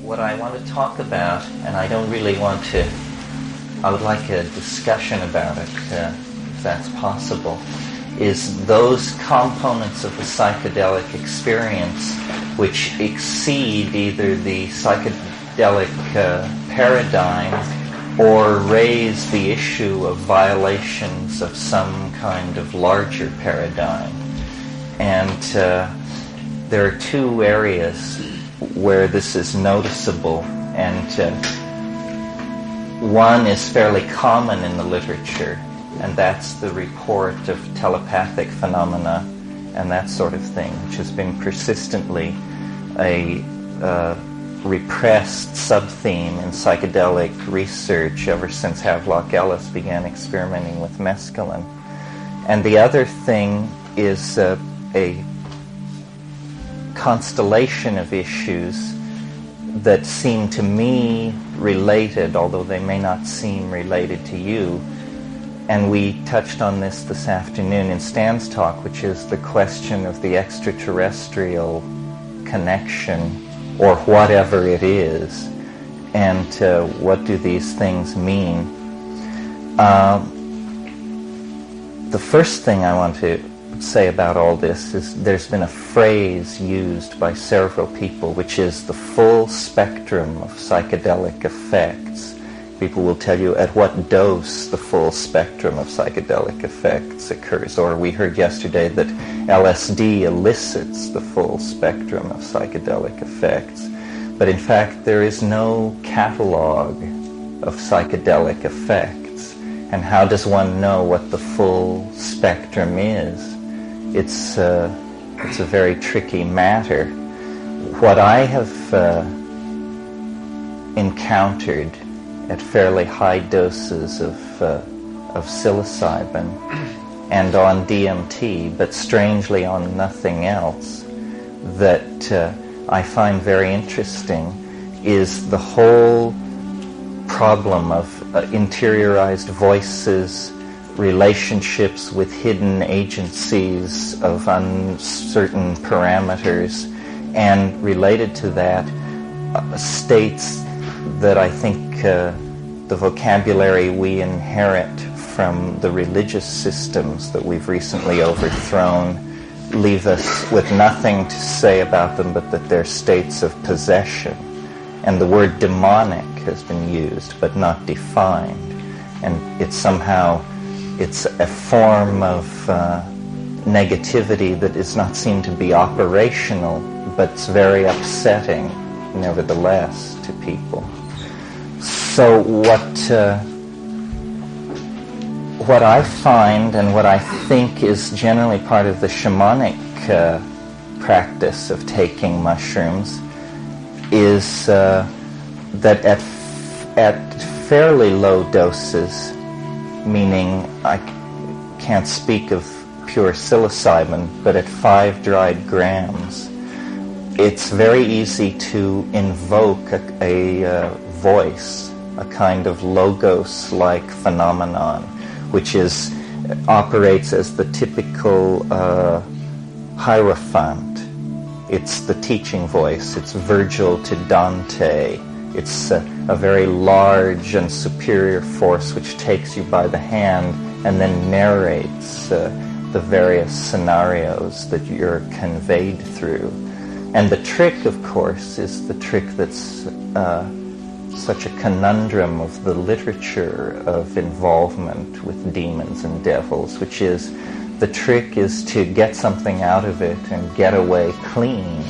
what I want to talk about, and I don't really want to, I would like a discussion about it, if that's possible, is those components of the psychedelic experience which exceed either the psychedelic paradigm or raise the issue of violations of some kind of larger paradigm. And there are two areas where this is noticeable, and one is fairly common in the literature, and that's the report of telepathic phenomena and that sort of thing, which has been persistently a repressed sub-theme in psychedelic research ever since Havelock Ellis began experimenting with mescaline. And the other thing is a constellation of issues that seem to me related, although they may not seem related to you. And we touched on this afternoon in Stan's talk, which is the question of the extraterrestrial connection, or whatever it is, and what do these things mean. The first thing I want to say about all this is there's been a phrase used by several people, which is the full spectrum of psychedelic effects. People will tell you at what dose the full spectrum of psychedelic effects occurs. Or we heard yesterday that LSD elicits the full spectrum of psychedelic effects. But in fact, there is no catalog of psychedelic effects. And how does one know what the full spectrum is? It's a very tricky matter. What I have encountered at fairly high doses of psilocybin and on DMT, but strangely on nothing else, that I find very interesting is the whole problem of interiorized voices, relationships with hidden agencies of uncertain parameters, and related to that, states that I think the vocabulary we inherit from the religious systems that we've recently overthrown leave us with nothing to say about them but that they're states of possession. And the word demonic has been used but not defined. And it's a form of negativity that does not seem to be operational, but it's very upsetting nevertheless to people. So what I find and what I think is generally part of the shamanic practice of taking mushrooms is that at fairly low doses, meaning I can't speak of pure psilocybin, but at 5 dried grams, it's very easy to invoke a voice, a kind of logos-like phenomenon, which operates as the typical hierophant. It's the teaching voice. It's Virgil to Dante. It's a very large and superior force which takes you by the hand and then narrates the various scenarios that you're conveyed through. And the trick, of course, is the trick that's such a conundrum of the literature of involvement with demons and devils, which is the trick is to get something out of it and get away clean.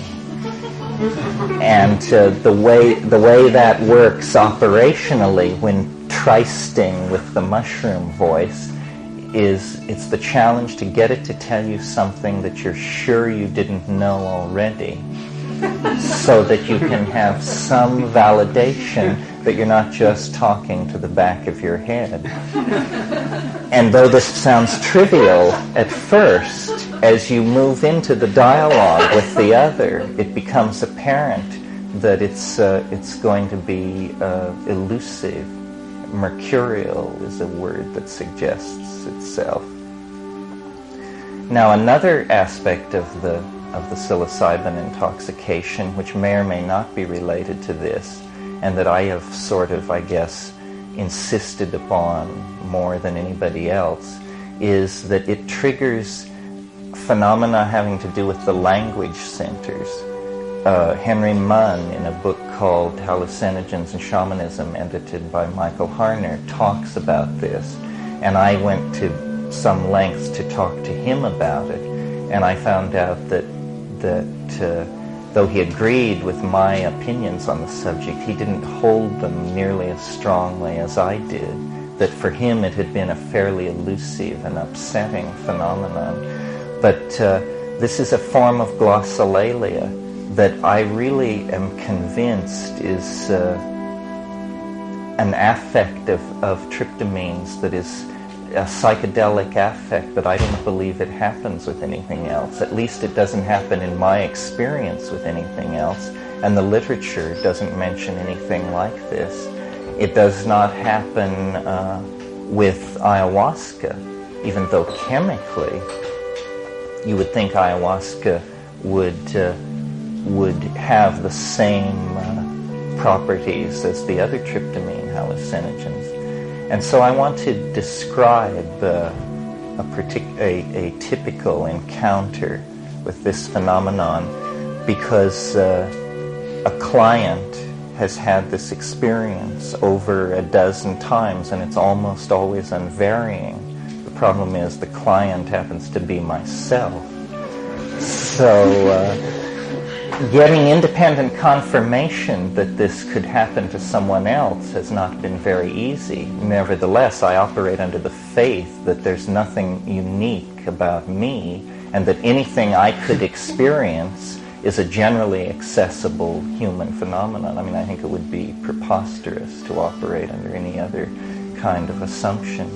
And the way that works operationally when trysting with the mushroom voice is it's the challenge to get it to tell you something that you're sure you didn't know already, so that you can have some validation that you're not just talking to the back of your head. And though this sounds trivial at first, as you move into the dialogue with the other, it becomes apparent that it's going to be elusive. Mercurial is a word that suggests itself. Now, another aspect of the of the psilocybin intoxication, which may or may not be related to this, and that I have sort of, I guess, insisted upon more than anybody else, is that it triggers phenomena having to do with the language centers. Henry Munn, in a book called Hallucinogens and Shamanism, edited by Michael Harner, talks about this. And I went to some lengths to talk to him about it. And I found out that though he agreed with my opinions on the subject, he didn't hold them nearly as strongly as I did. That for him it had been a fairly elusive and upsetting phenomenon. But this is a form of glossolalia that I really am convinced is an affect of tryptamines that is a psychedelic affect, but I don't believe it happens with anything else. At least it doesn't happen in my experience with anything else, and the literature doesn't mention anything like this. It does not happen with ayahuasca, even though chemically you would think ayahuasca would have the same properties as the other tryptamine hallucinogens. And so I want to describe a typical encounter with this phenomenon because a client has had this experience over a dozen times, and it's almost always unvarying. The problem is the client happens to be myself. So getting independent confirmation that this could happen to someone else has not been very easy. Nevertheless, I operate under the faith that there's nothing unique about me, and that anything I could experience is a generally accessible human phenomenon. I mean, I think it would be preposterous to operate under any other kind of assumption.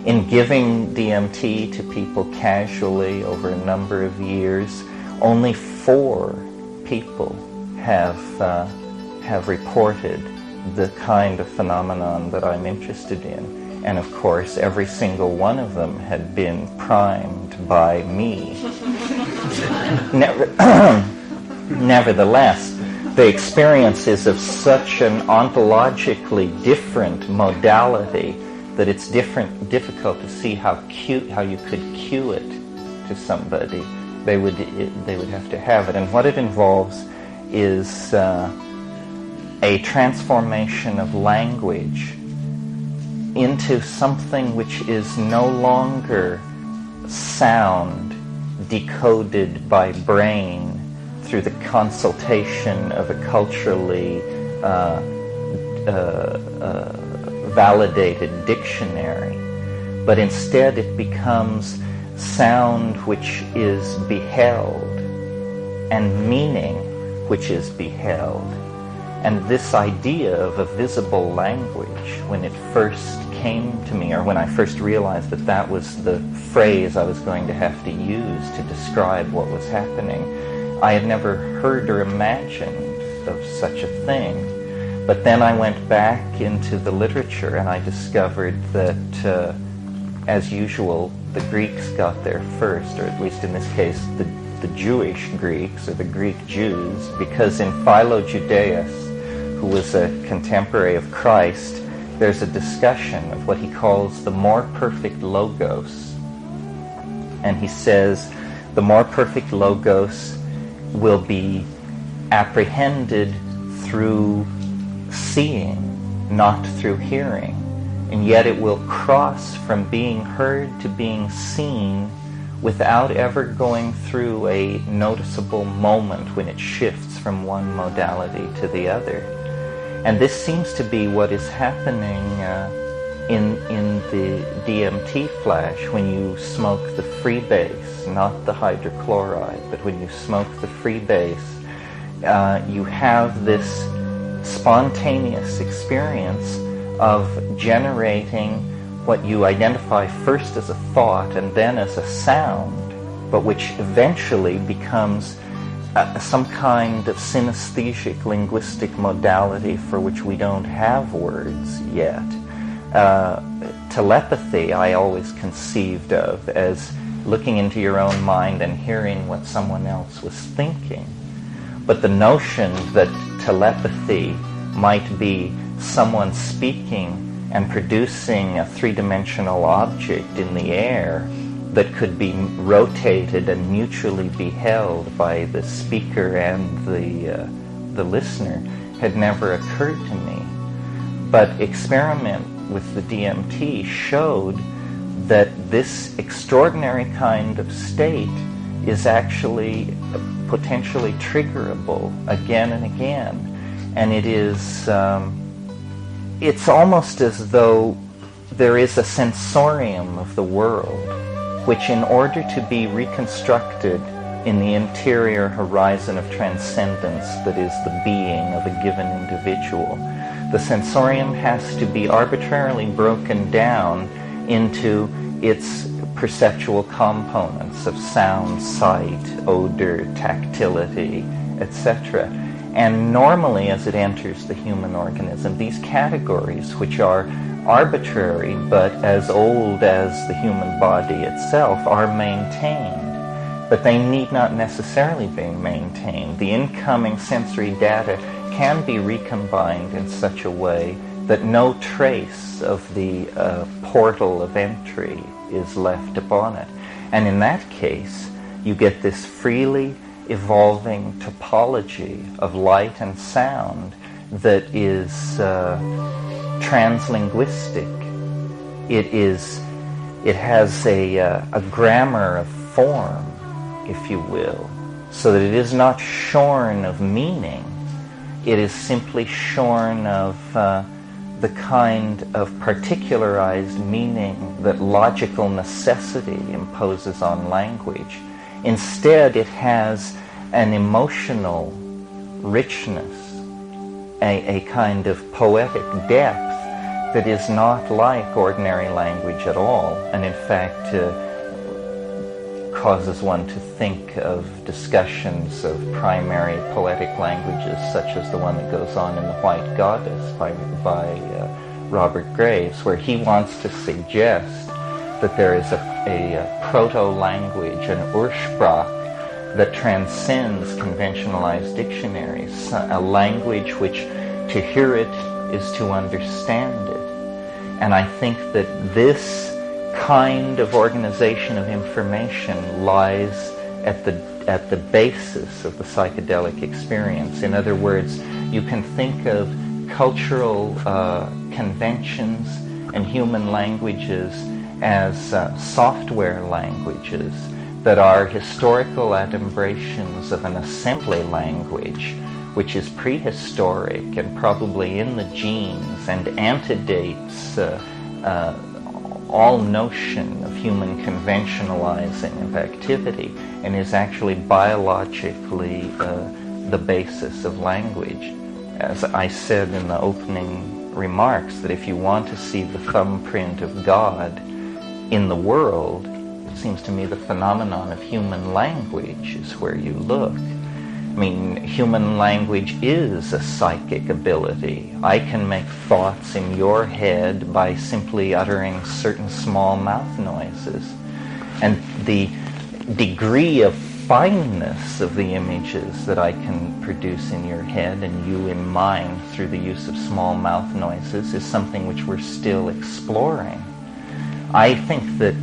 In giving DMT to people casually over a number of years, only 4 people have reported the kind of phenomenon that I'm interested in. And of course, every single one of them had been primed by me. Nevertheless, the experience is of such an ontologically different modality that it's difficult to see how you could cue it to somebody. They would have to have it. And what it involves is a transformation of language into something which is no longer sound decoded by brain through the consultation of a culturally validated dictionary, but instead it becomes sound which is beheld and meaning which is beheld. And this idea of a visible language, when it first came to me, or when I first realized that that was the phrase I was going to have to use to describe what was happening, I had never heard or imagined of such a thing. But then I went back into the literature and I discovered that, as usual, the Greeks got there first, or at least in this case, the Jewish Greeks, or the Greek Jews, because in Philo-Judaeus, who was a contemporary of Christ, there's a discussion of what he calls the more perfect logos. And he says the more perfect logos will be apprehended through seeing, not through hearing. And yet it will cross from being heard to being seen without ever going through a noticeable moment when it shifts from one modality to the other. And this seems to be what is happening in the DMT flash when you smoke the freebase, not the hydrochloride, but when you smoke the freebase, you have this spontaneous experience of generating what you identify first as a thought and then as a sound, but which eventually becomes some kind of synesthetic linguistic modality for which we don't have words yet. Telepathy I always conceived of as looking into your own mind and hearing what someone else was thinking. But the notion that telepathy might be someone speaking and producing a three-dimensional object in the air that could be rotated and mutually beheld by the speaker and the listener had never occurred to me. But experiment with the DMT showed that this extraordinary kind of state is actually potentially triggerable again and again. And it is, it's almost as though there is a sensorium of the world, which in order to be reconstructed in the interior horizon of transcendence that is the being of a given individual, the sensorium has to be arbitrarily broken down into its perceptual components of sound, sight, odor, tactility, etc. And normally as it enters the human organism, these categories, which are arbitrary but as old as the human body itself, are maintained. But they need not necessarily be maintained. The incoming sensory data can be recombined in such a way that no trace of the portal of entry is left upon it. And in that case, you get this freely evolving topology of light and sound that is translinguistic. It has a grammar of form, if you will, so that it is not shorn of meaning. It is simply shorn of the kind of particularized meaning that logical necessity imposes on language. Instead, it has an emotional richness, a kind of poetic depth that is not like ordinary language at all, and in fact causes one to think of discussions of primary poetic languages, such as the one that goes on in The White Goddess by Robert Graves, where he wants to suggest that there is a proto-language, an Ursprach, that transcends conventionalized dictionaries, a language which to hear it is to understand it. And I think that this kind of organization of information lies at the basis of the psychedelic experience. In other words, you can think of cultural conventions and human languages as software languages that are historical adumbrations of an assembly language which is prehistoric and probably in the genes and antedates all notion of human conventionalizing of activity, and is actually biologically the basis of language. As I said in the opening remarks, that if you want to see the thumbprint of God in the world, it seems to me the phenomenon of human language is where you look. I mean, human language is a psychic ability. I can make thoughts in your head by simply uttering certain small mouth noises. And the degree of fineness of the images that I can produce in your head and you in mine through the use of small mouth noises is something which we're still exploring. I think that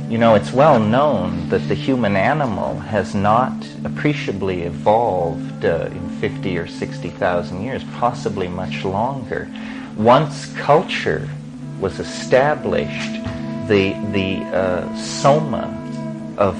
it's well known that the human animal has not appreciably evolved in 50 or 60,000 years, possibly much longer. Once culture was established, the soma of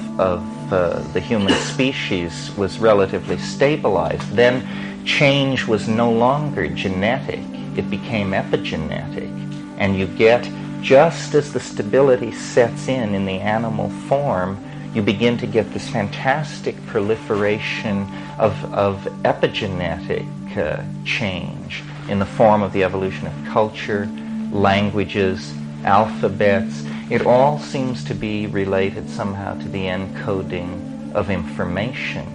the human species was relatively stabilized. Then change was no longer genetic, it became epigenetic, and you get, just as the stability sets in the animal form, you begin to get this fantastic proliferation of epigenetic change in the form of the evolution of culture, languages, alphabets. It all seems to be related somehow to the encoding of information.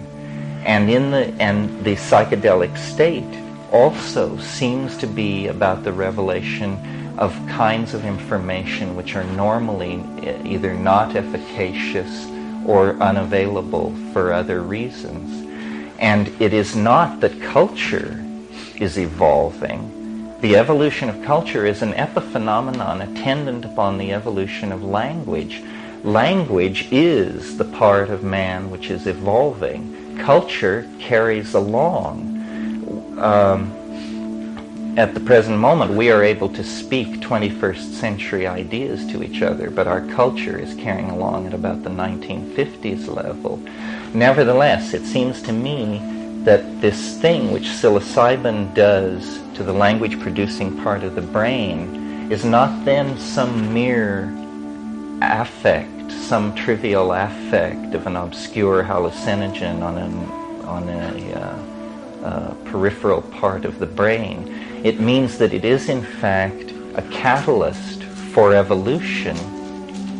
And the psychedelic state also seems to be about the revelation of kinds of information which are normally either not efficacious or unavailable for other reasons. And it is not that culture is evolving. The evolution of culture is an epiphenomenon attendant upon the evolution of language. Language is the part of man which is evolving. Culture carries along. At the present moment, we are able to speak 21st century ideas to each other, but our culture is carrying along at about the 1950s level. Nevertheless, it seems to me that this thing which psilocybin does to the language-producing part of the brain is not then some mere affect, some trivial affect of an obscure hallucinogen on a peripheral part of the brain. It means that it is in fact a catalyst for evolution.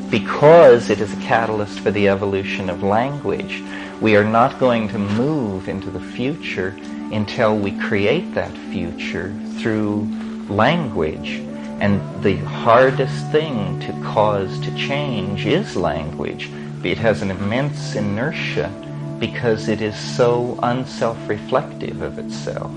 Because it is a catalyst for the evolution of language, we are not going to move into the future until we create that future through language. And the hardest thing to cause to change is language. It has an immense inertia because it is so unself-reflective of itself.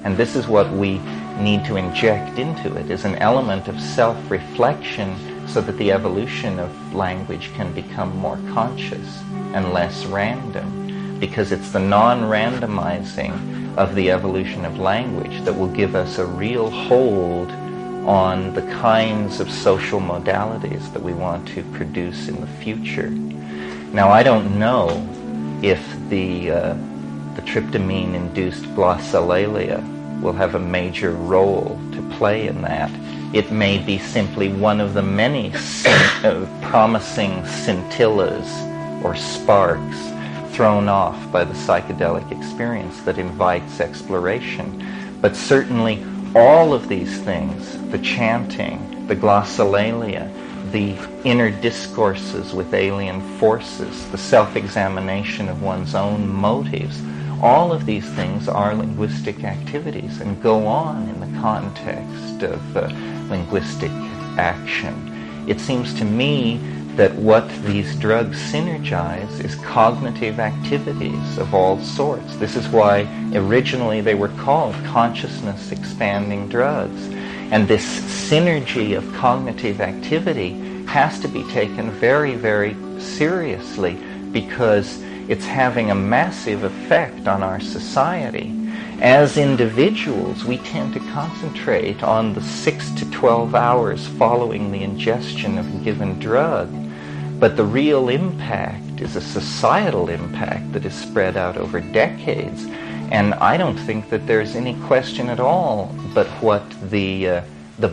And this is what we need to inject into it, is an element of self-reflection so that the evolution of language can become more conscious and less random. Because it's the non-randomizing of the evolution of language that will give us a real hold on the kinds of social modalities that we want to produce in the future. Now, I don't know if the tryptamine-induced glossolalia will have a major role to play in that. It may be simply one of the many promising scintillas or sparks thrown off by the psychedelic experience that invites exploration. But certainly all of these things, the chanting, the glossolalia, the inner discourses with alien forces, the self-examination of one's own motives, all of these things are linguistic activities and go on in the context of linguistic action. It seems to me that what these drugs synergize is cognitive activities of all sorts. This is why originally they were called consciousness expanding drugs. And this synergy of cognitive activity has to be taken very, very seriously because it's having a massive effect on our society. As individuals, we tend to concentrate on the 6 to 12 hours following the ingestion of a given drug. But the real impact is a societal impact that is spread out over decades. And I don't think that there's any question at all but what the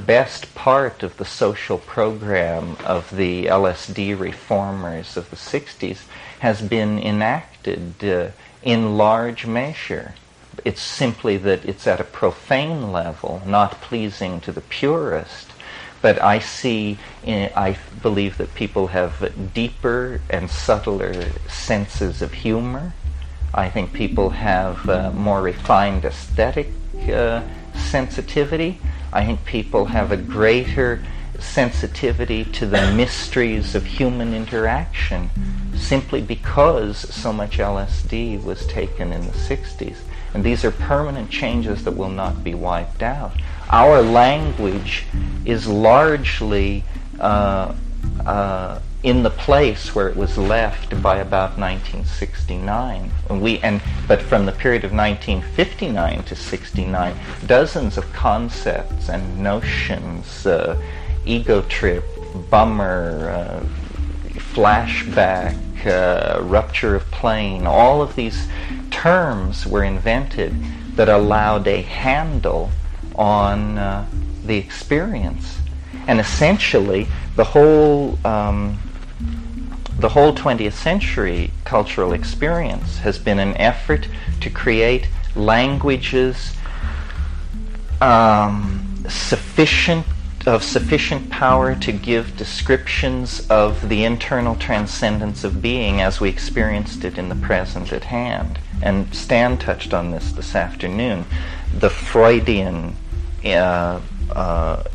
best part of the social program of the LSD reformers of the 60s has been enacted in large measure. It's simply that it's at a profane level, not pleasing to the purist. But I believe that people have deeper and subtler senses of humor. I think people have more refined aesthetic sensitivity. I think people have a greater sensitivity to the mysteries of human interaction simply because so much LSD was taken in the 60s. And these are permanent changes that will not be wiped out. Our language is largely in the place where it was left by about 1969. But from the period of 1959 to 69, dozens of concepts and notions, ego trip, bummer, flashback, rupture of plane, all of these terms were invented that allowed a handle on the experience. And essentially, the whole 20th century cultural experience has been an effort to create languages of sufficient power to give descriptions of the internal transcendence of being as we experienced it in the present at hand. And Stan touched on this afternoon. The Freudian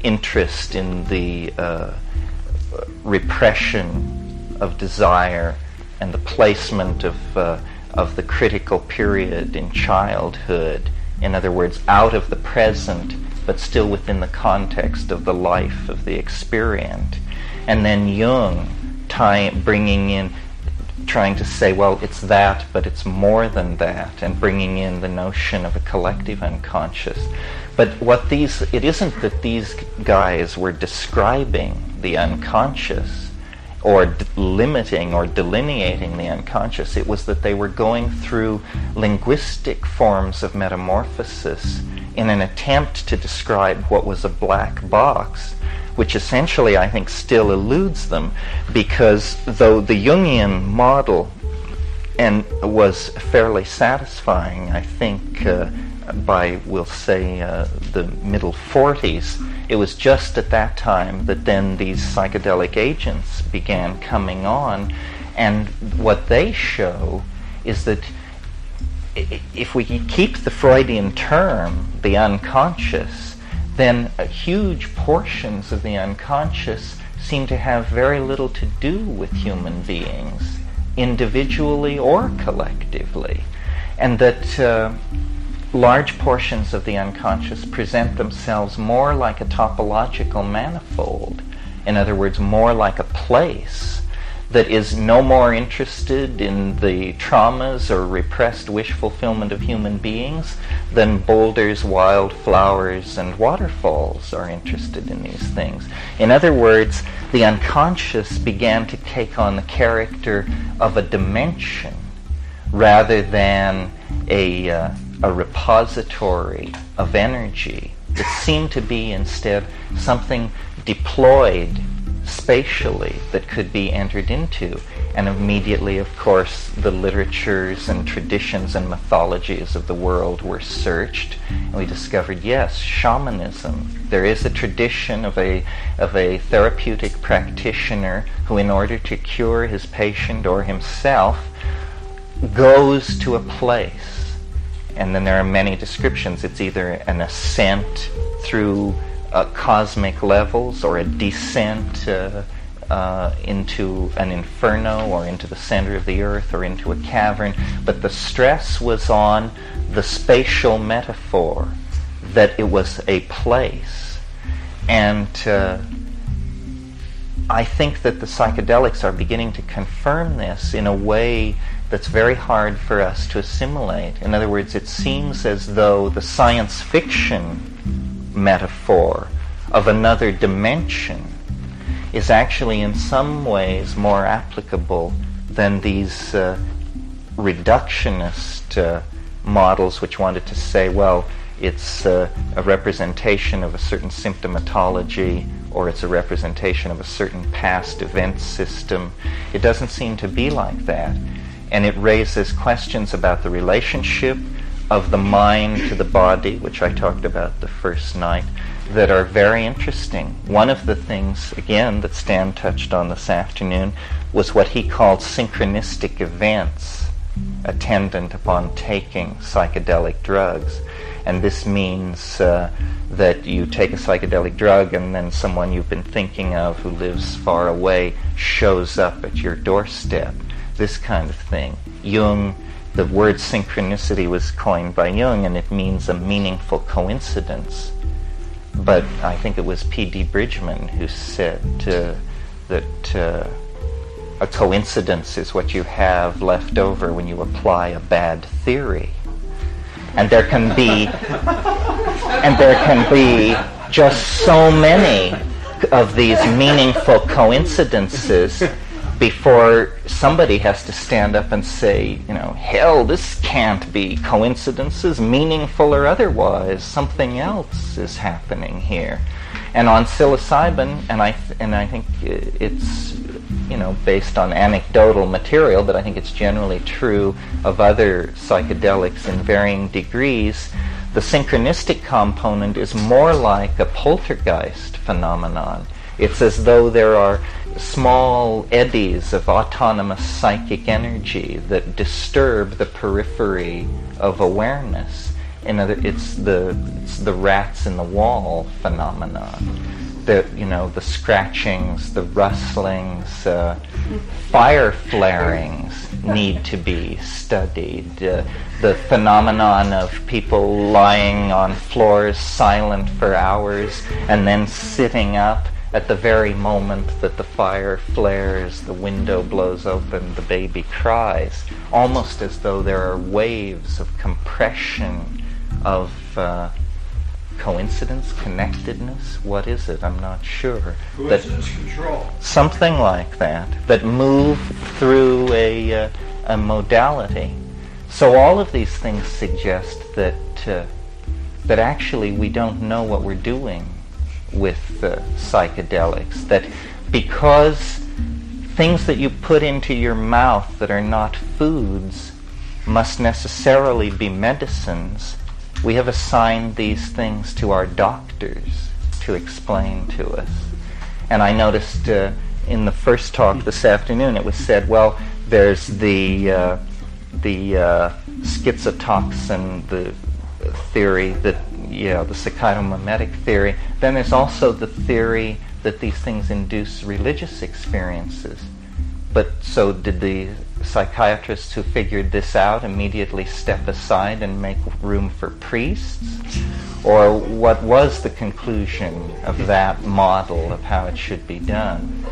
interest in the repression of desire and the placement of the critical period in childhood. In other words, out of the present, but still within the context of the life of the experient. And then Jung bringing in, trying to say, well, it's that, but it's more than that, and bringing in the notion of a collective unconscious. But it isn't that these guys were describing the unconscious or limiting or delineating the unconscious. It was that they were going through linguistic forms of metamorphosis in an attempt to describe what was a black box, which essentially I think still eludes them, because though the Jungian model was fairly satisfying, I think by, we'll say, the middle 40s, it was just at that time that then these psychedelic agents began coming on. And what they show is that if we keep the Freudian term, the unconscious, then huge portions of the unconscious seem to have very little to do with human beings, individually or collectively. And that large portions of the unconscious present themselves more like a topological manifold. In other words, more like a place that is no more interested in the traumas or repressed wish fulfillment of human beings than boulders, wildflowers, and waterfalls are interested in these things. In other words, the unconscious began to take on the character of a dimension rather than a repository of energy. It seemed to be instead something deployed spatially that could be entered into. And immediately, of course, the literatures and traditions and mythologies of the world were searched, and we discovered, yes, shamanism. There is a tradition of a therapeutic practitioner who, in order to cure his patient or himself, goes to a place. And then there are many descriptions. It's either an ascent through cosmic levels or a descent into an inferno or into the center of the earth or into a cavern. But the stress was on the spatial metaphor, that it was a place. And I think that the psychedelics are beginning to confirm this in a way that's very hard for us to assimilate. In other words, it seems as though the science fiction metaphor of another dimension is actually in some ways more applicable than these reductionist models which wanted to say, well, it's a representation of a certain symptomatology, or it's a representation of a certain past event system. It doesn't seem to be like that. And it raises questions about the relationship of the mind to the body, which I talked about the first night, that are very interesting. One of the things, again, that Stan touched on this afternoon was what he called synchronistic events attendant upon taking psychedelic drugs. And this means that you take a psychedelic drug and then someone you've been thinking of who lives far away shows up at your doorstep. This kind of thing. Jung, the word synchronicity was coined by Jung, and it means a meaningful coincidence. But I think it was P.D. Bridgman who said that a coincidence is what you have left over when you apply a bad theory. And there can be just so many of these meaningful coincidences before somebody has to stand up and say, hell, this can't be coincidences, meaningful or otherwise. Something else is happening here. And on psilocybin, and I think it's based on anecdotal material, but I think it's generally true of other psychedelics in varying degrees, the synchronistic component is more like a poltergeist phenomenon. It's as though there are small eddies of autonomous psychic energy that disturb the periphery of awareness. It's the rats in the wall phenomenon. The scratchings, the rustlings, fire flarings need to be studied. The phenomenon of people lying on floors silent for hours and then sitting up at the very moment that the fire flares, the window blows open, the baby cries, almost as though there are waves of compression, of coincidence, connectedness. What is it? I'm not sure. Coincidence control. Something like that move through a modality. So all of these things suggest that actually we don't know what we're doing with psychedelics. That because things that you put into your mouth that are not foods must necessarily be medicines, we have assigned these things to our doctors to explain to us. And I noticed in the first talk this afternoon, it was said, well, there's the schizotoxin, the theory that, the psychotomimetic theory. Then there's also the theory that these things induce religious experiences. But so did the psychiatrists who figured this out immediately step aside and make room for priests? Or what was the conclusion of that model of how it should be done?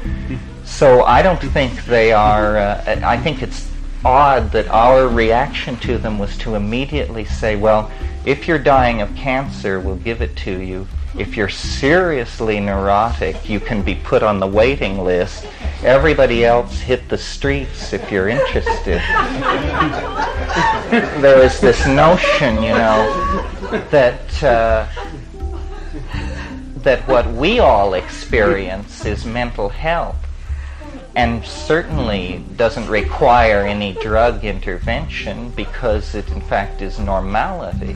So I don't think they are, I think it's odd that our reaction to them was to immediately say, well, if you're dying of cancer, we'll give it to you. If you're seriously neurotic, you can be put on the waiting list. Everybody else hit the streets if you're interested. There is this notion, that what we all experience is mental health, and certainly doesn't require any drug intervention because it in fact is normality.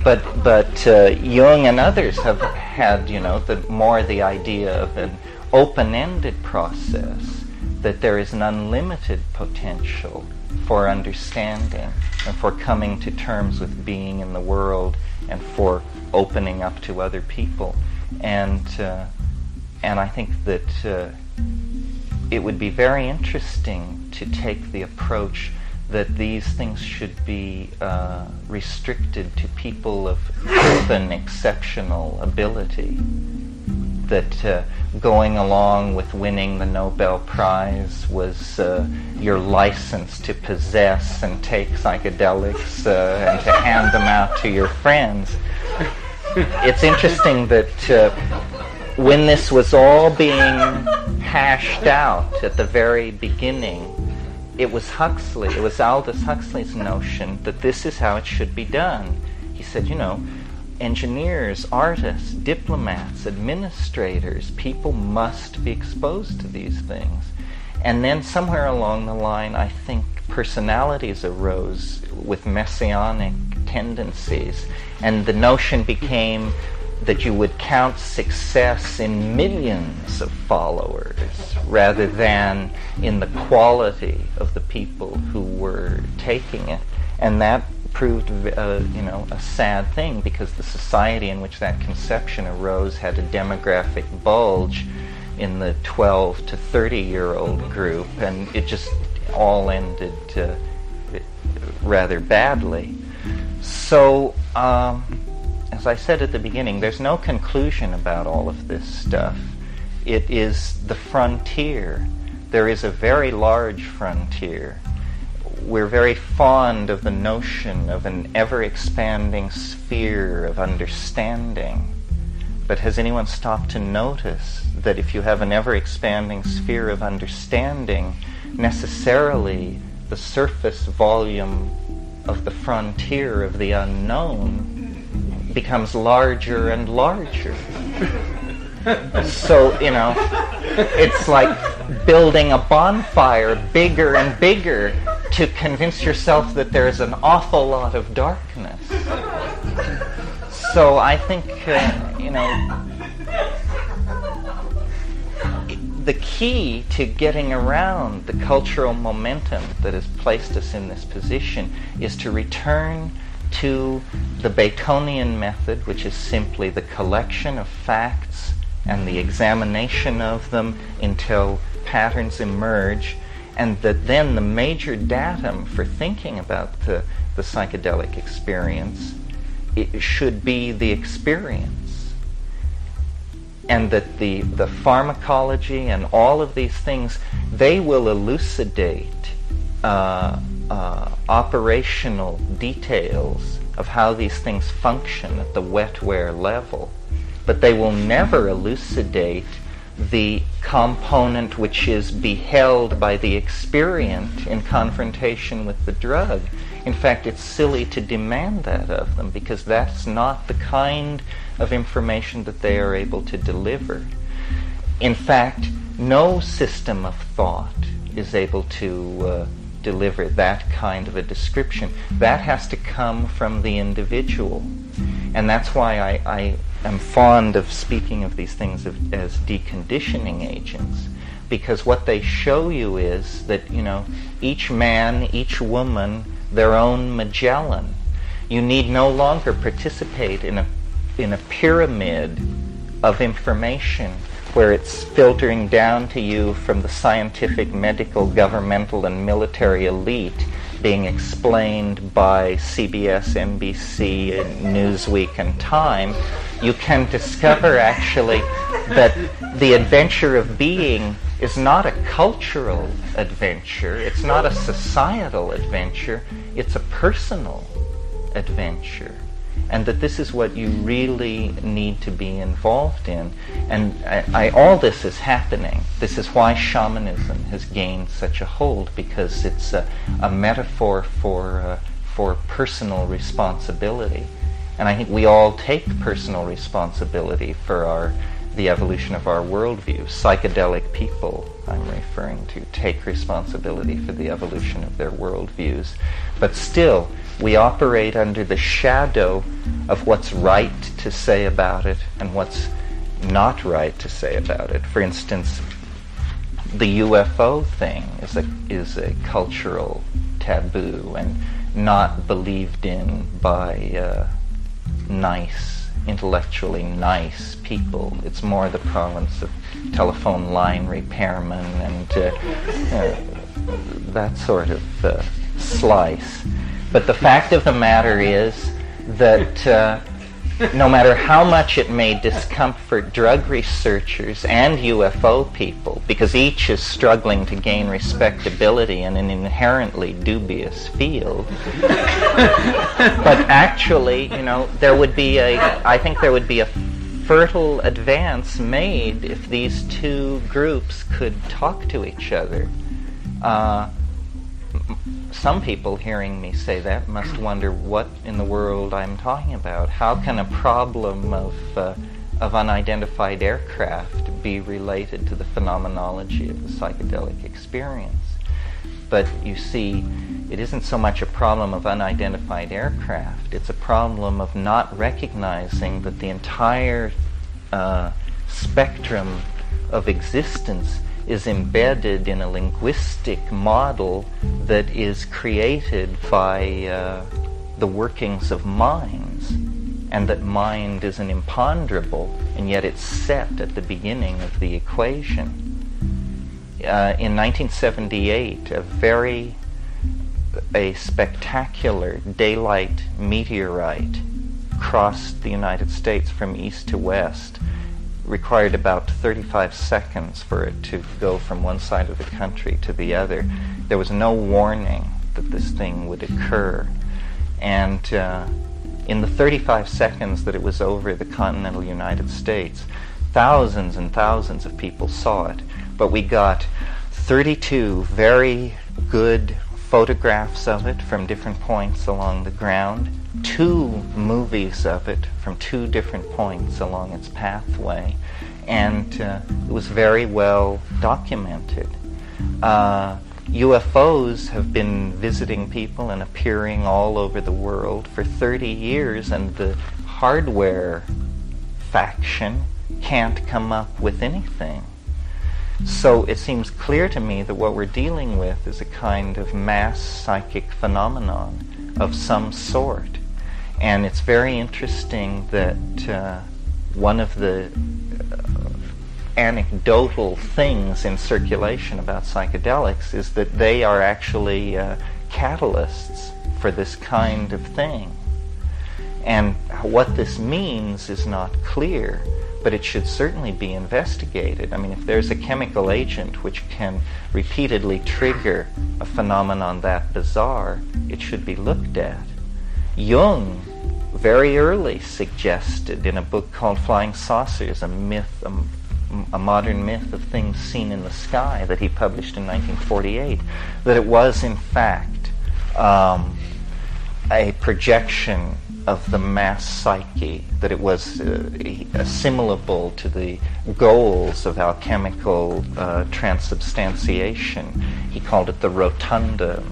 But Jung and others have had, the idea of an open-ended process, that there is an unlimited potential for understanding and for coming to terms with being in the world and for opening up to other people. And I think that it would be very interesting to take the approach that these things should be restricted to people of proven exceptional ability. That going along with winning the Nobel Prize was your license to possess and take psychedelics and to hand them out to your friends. It's interesting that when this was all being hashed out at the very beginning, it was Aldous Huxley's notion that this is how it should be done. He said, engineers, artists, diplomats, administrators, people must be exposed to these things. And then somewhere along the line, I think personalities arose with messianic tendencies, and the notion became that you would count success in millions of followers rather than in the quality of the people who were taking it. And that proved a sad thing, because the society in which that conception arose had a demographic bulge in the 12 to 30-year-old group, and it just all ended rather badly. So as I said at the beginning, there's no conclusion about all of this stuff. It is the frontier. There is a very large frontier. We're very fond of the notion of an ever-expanding sphere of understanding. But has anyone stopped to notice that if you have an ever-expanding sphere of understanding, necessarily the surface volume of the frontier of the unknown becomes larger and larger? So, it's like building a bonfire bigger and bigger to convince yourself that there's an awful lot of darkness. So I think, the key to getting around the cultural momentum that has placed us in this position is to return to the Baconian method, which is simply the collection of facts and the examination of them until patterns emerge, and that then the major datum for thinking about the psychedelic experience, it should be the experience. And that the pharmacology and all of these things, they will elucidate operational details of how these things function at the wetware level, but they will never elucidate the component which is beheld by the experient in confrontation with the drug. In fact, it's silly to demand that of them, because that's not the kind of information that they are able to deliver. In fact, no system of thought is able to deliver that kind of a description. That has to come from the individual. And that's why I am fond of speaking of these things as deconditioning agents, because what they show you is that, each man, each woman, their own Magellan. You need no longer participate in a pyramid of information where it's filtering down to you from the scientific, medical, governmental, and military elite, being explained by CBS, NBC, Newsweek, and Time. You can discover actually that the adventure of being is not a cultural adventure, it's not a societal adventure, it's a personal adventure. And that this is what you really need to be involved in. And all this is happening. This is why shamanism has gained such a hold, because it's a metaphor for personal responsibility. And I think we all take personal responsibility for the evolution of our worldview. Psychedelic people, I'm referring to, take responsibility for the evolution of their worldviews. But still, we operate under the shadow of what's right to say about it and what's not right to say about it. For instance, the UFO thing is a cultural taboo and not believed in by intellectually nice people. It's more the province of telephone line repairmen and that sort of slice. But the fact of the matter is that no matter how much it may discomfort drug researchers and UFO people, because each is struggling to gain respectability in an inherently dubious field, but actually, I think there would be a fertile advance made if these two groups could talk to each other. Some people hearing me say that must wonder what in the world I'm talking about. How can a problem of unidentified aircraft be related to the phenomenology of the psychedelic experience? But you see, it isn't so much a problem of unidentified aircraft. It's a problem of not recognizing that the entire spectrum of existence is embedded in a linguistic model that is created by the workings of minds, and that mind is an imponderable, and yet it's set at the beginning of the equation. In 1978, a spectacular daylight meteorite crossed the United States from east to west. Required about 35 seconds for it to go from one side of the country to the other. There was no warning that this thing would occur. And in the 35 seconds that it was over the continental United States, thousands and thousands of people saw it. But we got 32 very good photographs of it from different points along the ground, 2 movies of it from 2 different points along its pathway, and it was very well documented. UFOs have been visiting people and appearing all over the world for 30 years, and the hardware faction can't come up with anything. So it seems clear to me that what we're dealing with is a kind of mass psychic phenomenon of some sort. And it's very interesting that one of the anecdotal things in circulation about psychedelics is that they are actually catalysts for this kind of thing. And what this means is not clear, but it should certainly be investigated. I mean, if there's a chemical agent which can repeatedly trigger a phenomenon that bizarre, it should be looked at. Jung very early suggested in a book called Flying Saucers, a myth, a modern myth of things seen in the sky, that he published in 1948, that it was in fact a projection of the mass psyche, that it was assimilable to the goals of alchemical transubstantiation. He called it the rotunda,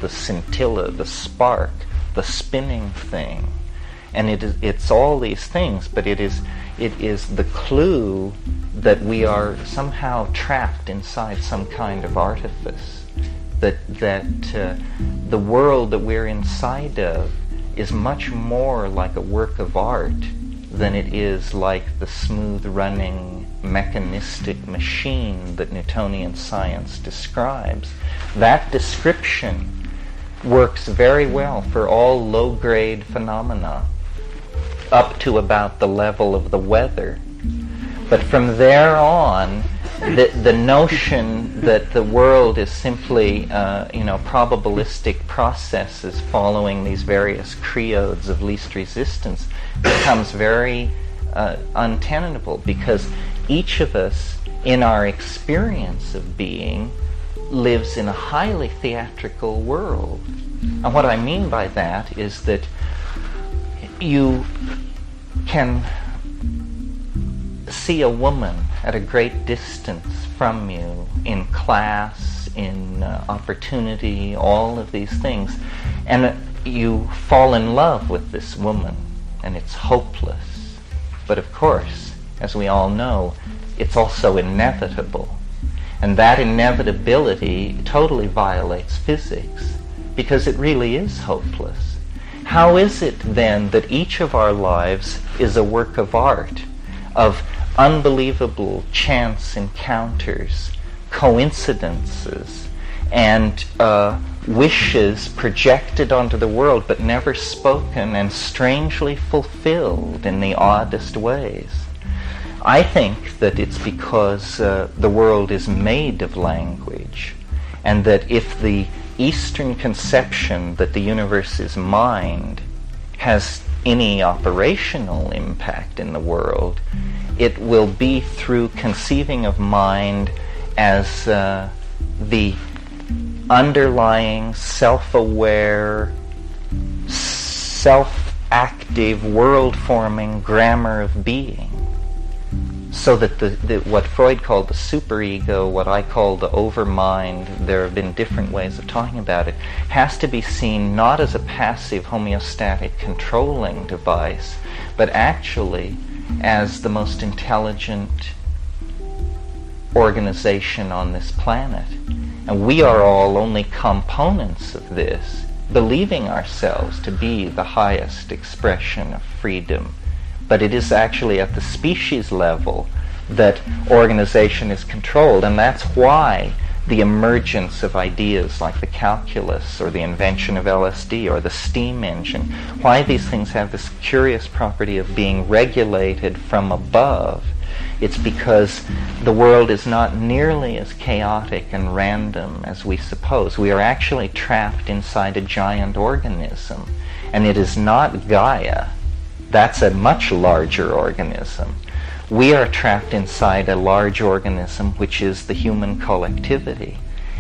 the scintilla, the spark, the spinning thing. And it's all these things, but it is the clue that we are somehow trapped inside some kind of artifice, that the world that we're inside of is much more like a work of art than it is like the smooth-running mechanistic machine that Newtonian science describes. That description works very well for all low-grade phenomena, up to about the level of the weather. But from there on, the notion that the world is simply, probabilistic processes following these various creodes of least resistance becomes very untenable, because each of us, in our experience of being, lives in a highly theatrical world. And what I mean by that is that you can see a woman at a great distance from you, in class, in opportunity, all of these things, and you fall in love with this woman, and it's hopeless. But of course, as we all know, it's also inevitable. And that inevitability totally violates physics, because it really is hopeless. How is it then that each of our lives is a work of art, of unbelievable chance encounters, coincidences, and wishes projected onto the world but never spoken and strangely fulfilled in the oddest ways? I think that it's because the world is made of language, and that if the Eastern conception that the universe is mind has any operational impact in the world, it will be through conceiving of mind as the underlying, self-aware, self-active, world-forming grammar of being. So that what Freud called the superego, what I call the overmind, there have been different ways of talking about it, has to be seen not as a passive homeostatic controlling device, but actually as the most intelligent organization on this planet. And we are all only components of this, believing ourselves to be the highest expression of freedom. But it is actually at the species level that organization is controlled, and that's why the emergence of ideas like the calculus or the invention of LSD or the steam engine, why these things have this curious property of being regulated from above. It's because the world is not nearly as chaotic and random as we suppose. We are actually trapped inside a giant organism, and it is not Gaia. That's a much larger organism. We are trapped inside a large organism, which is the human collectivity.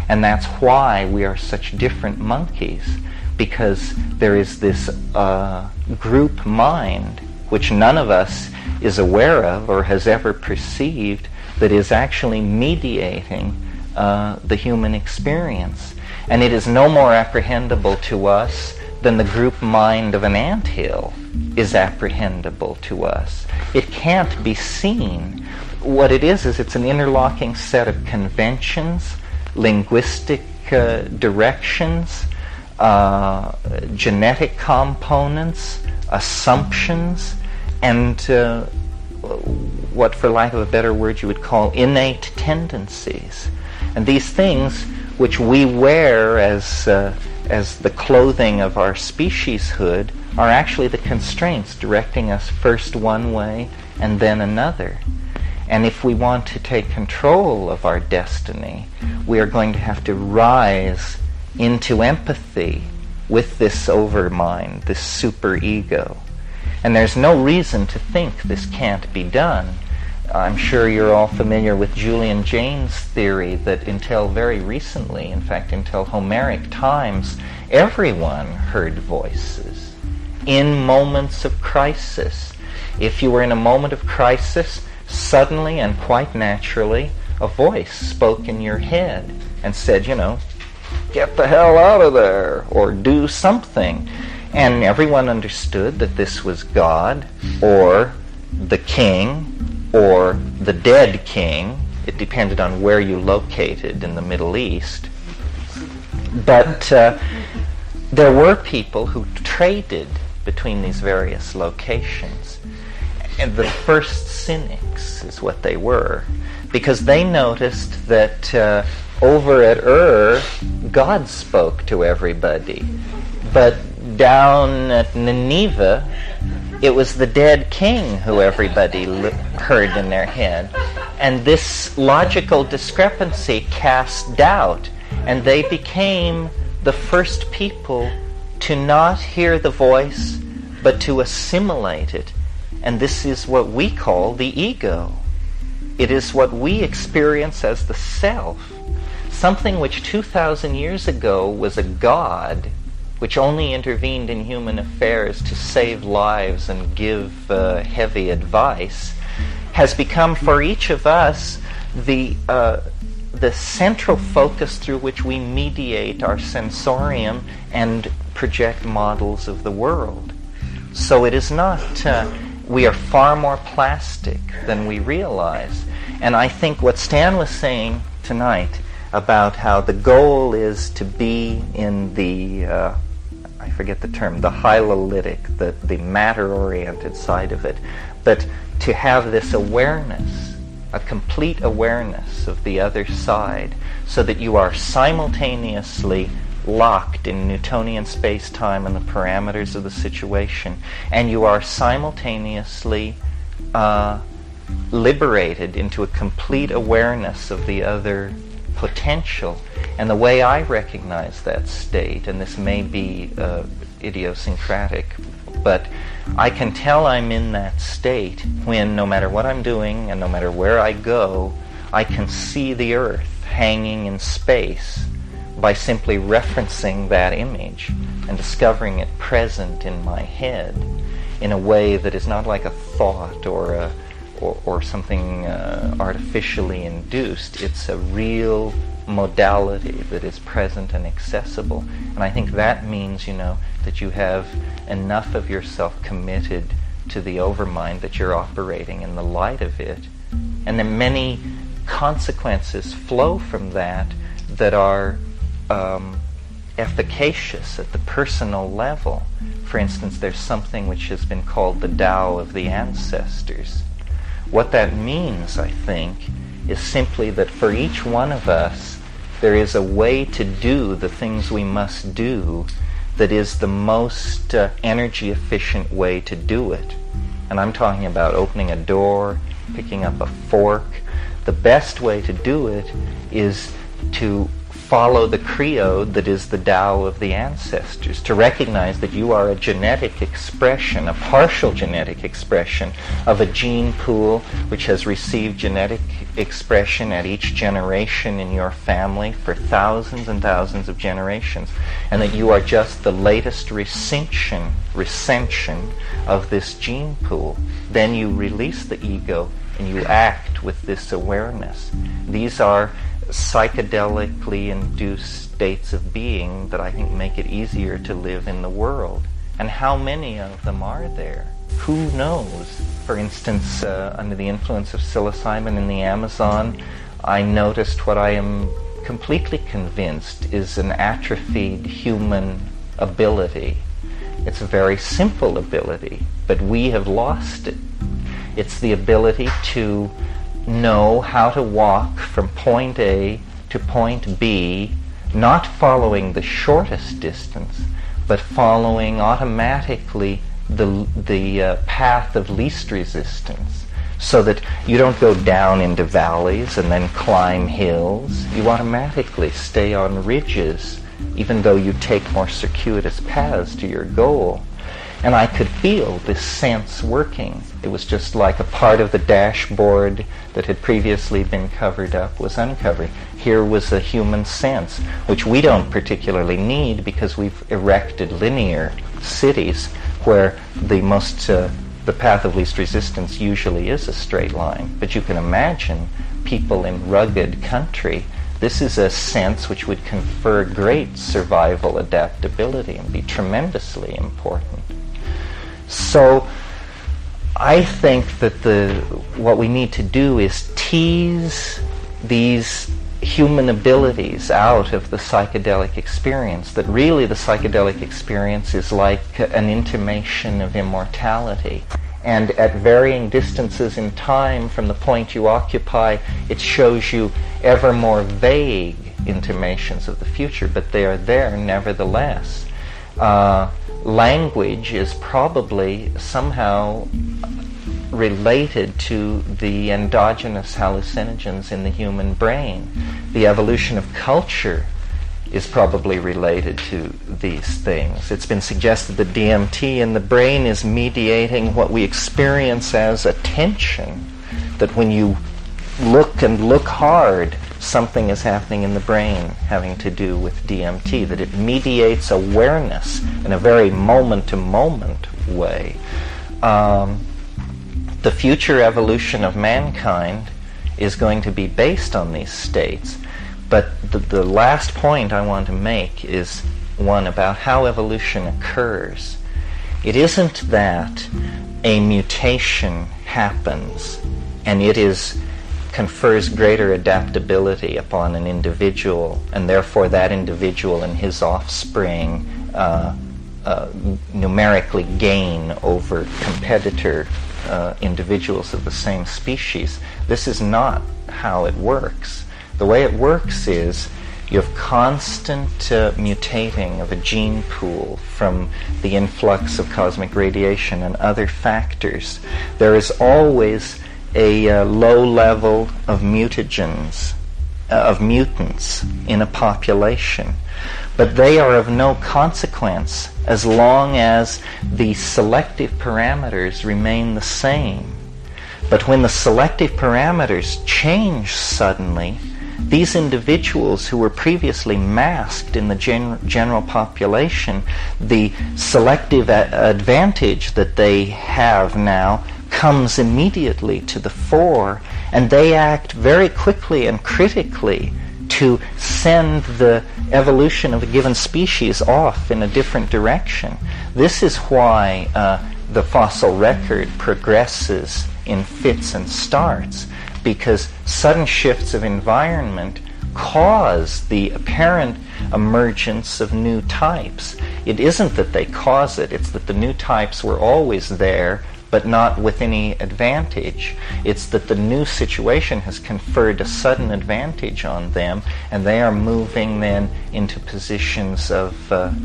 And that's why we are such different monkeys, because there is this group mind, which none of us is aware of or has ever perceived, that is actually mediating the human experience. And it is no more apprehendable to us than the group mind of an anthill is apprehendable to us. It can't be seen. What it is it's an interlocking set of conventions, linguistic directions, genetic components, assumptions, and what, for lack of a better word, you would call innate tendencies. And these things which we wear as the clothing of our specieshood are actually the constraints directing us first one way and then another. And if we want to take control of our destiny, we are going to have to rise into empathy with this overmind, this superego. And there's no reason to think this can't be done. I'm sure you're all familiar with Julian Jaynes' theory that until very recently, in fact until Homeric times, everyone heard voices in moments of crisis. If you were in a moment of crisis, suddenly and quite naturally, a voice spoke in your head and said, get the hell out of there, or do something. And everyone understood that this was God, or the king, or the dead king. It depended on where you located in the Middle East. But there were people who traded between these various locations. And the first cynics is what they were, because they noticed that over at God spoke to everybody. But down at Nineveh, it was the dead king who everybody heard in their head. And this logical discrepancy cast doubt, and they became the first people to not hear the voice, but to assimilate it. And this is what we call the ego. It is what we experience as the self. Something which 2,000 years ago was a god, which only intervened in human affairs to save lives and give heavy advice, has become for each of us the central focus through which we mediate our sensorium and project models of the world. So it is not, we are far more plastic than we realize. And I think what Stan was saying tonight about how the goal is to be in the, I forget the term, the hylolytic, the matter-oriented side of it, but to have this awareness, a complete awareness of the other side, so that you are simultaneously locked in Newtonian space-time and the parameters of the situation, and you are simultaneously liberated into a complete awareness of the other potential. And the way I recognize that state, and this may be idiosyncratic, but I can tell I'm in that state when, no matter what I'm doing and no matter where I go, I can see the earth hanging in space by simply referencing that image and discovering it present in my head in a way that is not like a thought or something artificially induced. It's a real modality that is present and accessible. And I think that means, that you have enough of yourself committed to the overmind that you're operating in the light of it. And then many consequences flow from that are efficacious at the personal level. For instance, there's something which has been called the Tao of the ancestors. What that means, I think, is simply that for each one of us, there is a way to do the things we must do that is the most energy efficient way to do it. And I'm talking about opening a door, picking up a fork. The best way to do it is to follow the creed that is the Tao of the ancestors, to recognize that you are a genetic expression, a partial genetic expression of a gene pool which has received genetic expression at each generation in your family for thousands and thousands of generations, and that you are just the latest recension of this gene pool. Then you release the ego and you act with this awareness. These are psychedelically induced states of being that I think make it easier to live in the world. And how many of them are there? Who knows? For instance, under the influence of psilocybin in the Amazon, I noticed what I am completely convinced is an atrophied human ability. It's a very simple ability, but we have lost it. It's the ability to know how to walk from point A to point B, not following the shortest distance, but following automatically the path of least resistance, so that you don't go down into valleys and then climb hills. You automatically stay on ridges, even though you take more circuitous paths to your goal. And I could feel this sense working. It was just like a part of the dashboard that had previously been covered up was uncovered. Here was a human sense, which we don't particularly need because we've erected linear cities where the path of least resistance usually is a straight line. But you can imagine people in rugged country, this is a sense which would confer great survival adaptability and be tremendously important. So I think that what we need to do is tease these human abilities out of the psychedelic experience, that really the psychedelic experience is like an intimation of immortality. And at varying distances in time from the point you occupy, it shows you ever more vague intimations of the future, but they are there nevertheless. Language is probably somehow related to the endogenous hallucinogens in the human brain. The evolution of culture is probably related to these things. It's been suggested that DMT in the brain is mediating what we experience as attention, that when you look and look hard, something is happening in the brain having to do with DMT, that it mediates awareness in a very moment-to-moment way. The future evolution of mankind is going to be based on these states. But the last point I want to make is one about how evolution occurs. It isn't that a mutation happens and it confers greater adaptability upon an individual, and therefore that individual and his offspring numerically gain over competitor individuals of the same species. This is not how it works. The way it works is you have constant mutating of a gene pool from the influx of cosmic radiation and other factors. There is always a low level of mutagens, of mutants in a population. But they are of no consequence as long as the selective parameters remain the same. But when the selective parameters change suddenly, these individuals who were previously masked in the general population, the selective advantage that they have now comes immediately to the fore, and they act very quickly and critically to send the evolution of a given species off in a different direction. This is why the fossil record progresses in fits and starts, because sudden shifts of environment cause the apparent emergence of new types. It isn't that they cause it, it's that the new types were always there, but not with any advantage. It's that the new situation has conferred a sudden advantage on them, and they are moving then into positions of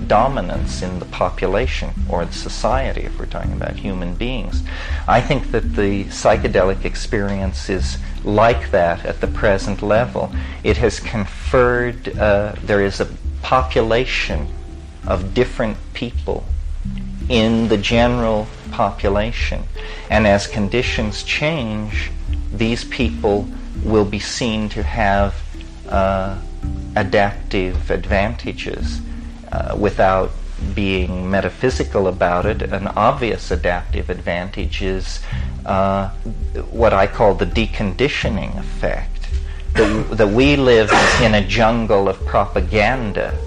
dominance in the population or the society, if we're talking about human beings. I think that the psychedelic experience is like that at the present level. It has conferred, there is a population of different people in the general population, and as conditions change, these people will be seen to have adaptive advantages without being metaphysical about it. An obvious adaptive advantage is what I call the deconditioning effect. That we live in a jungle of propaganda,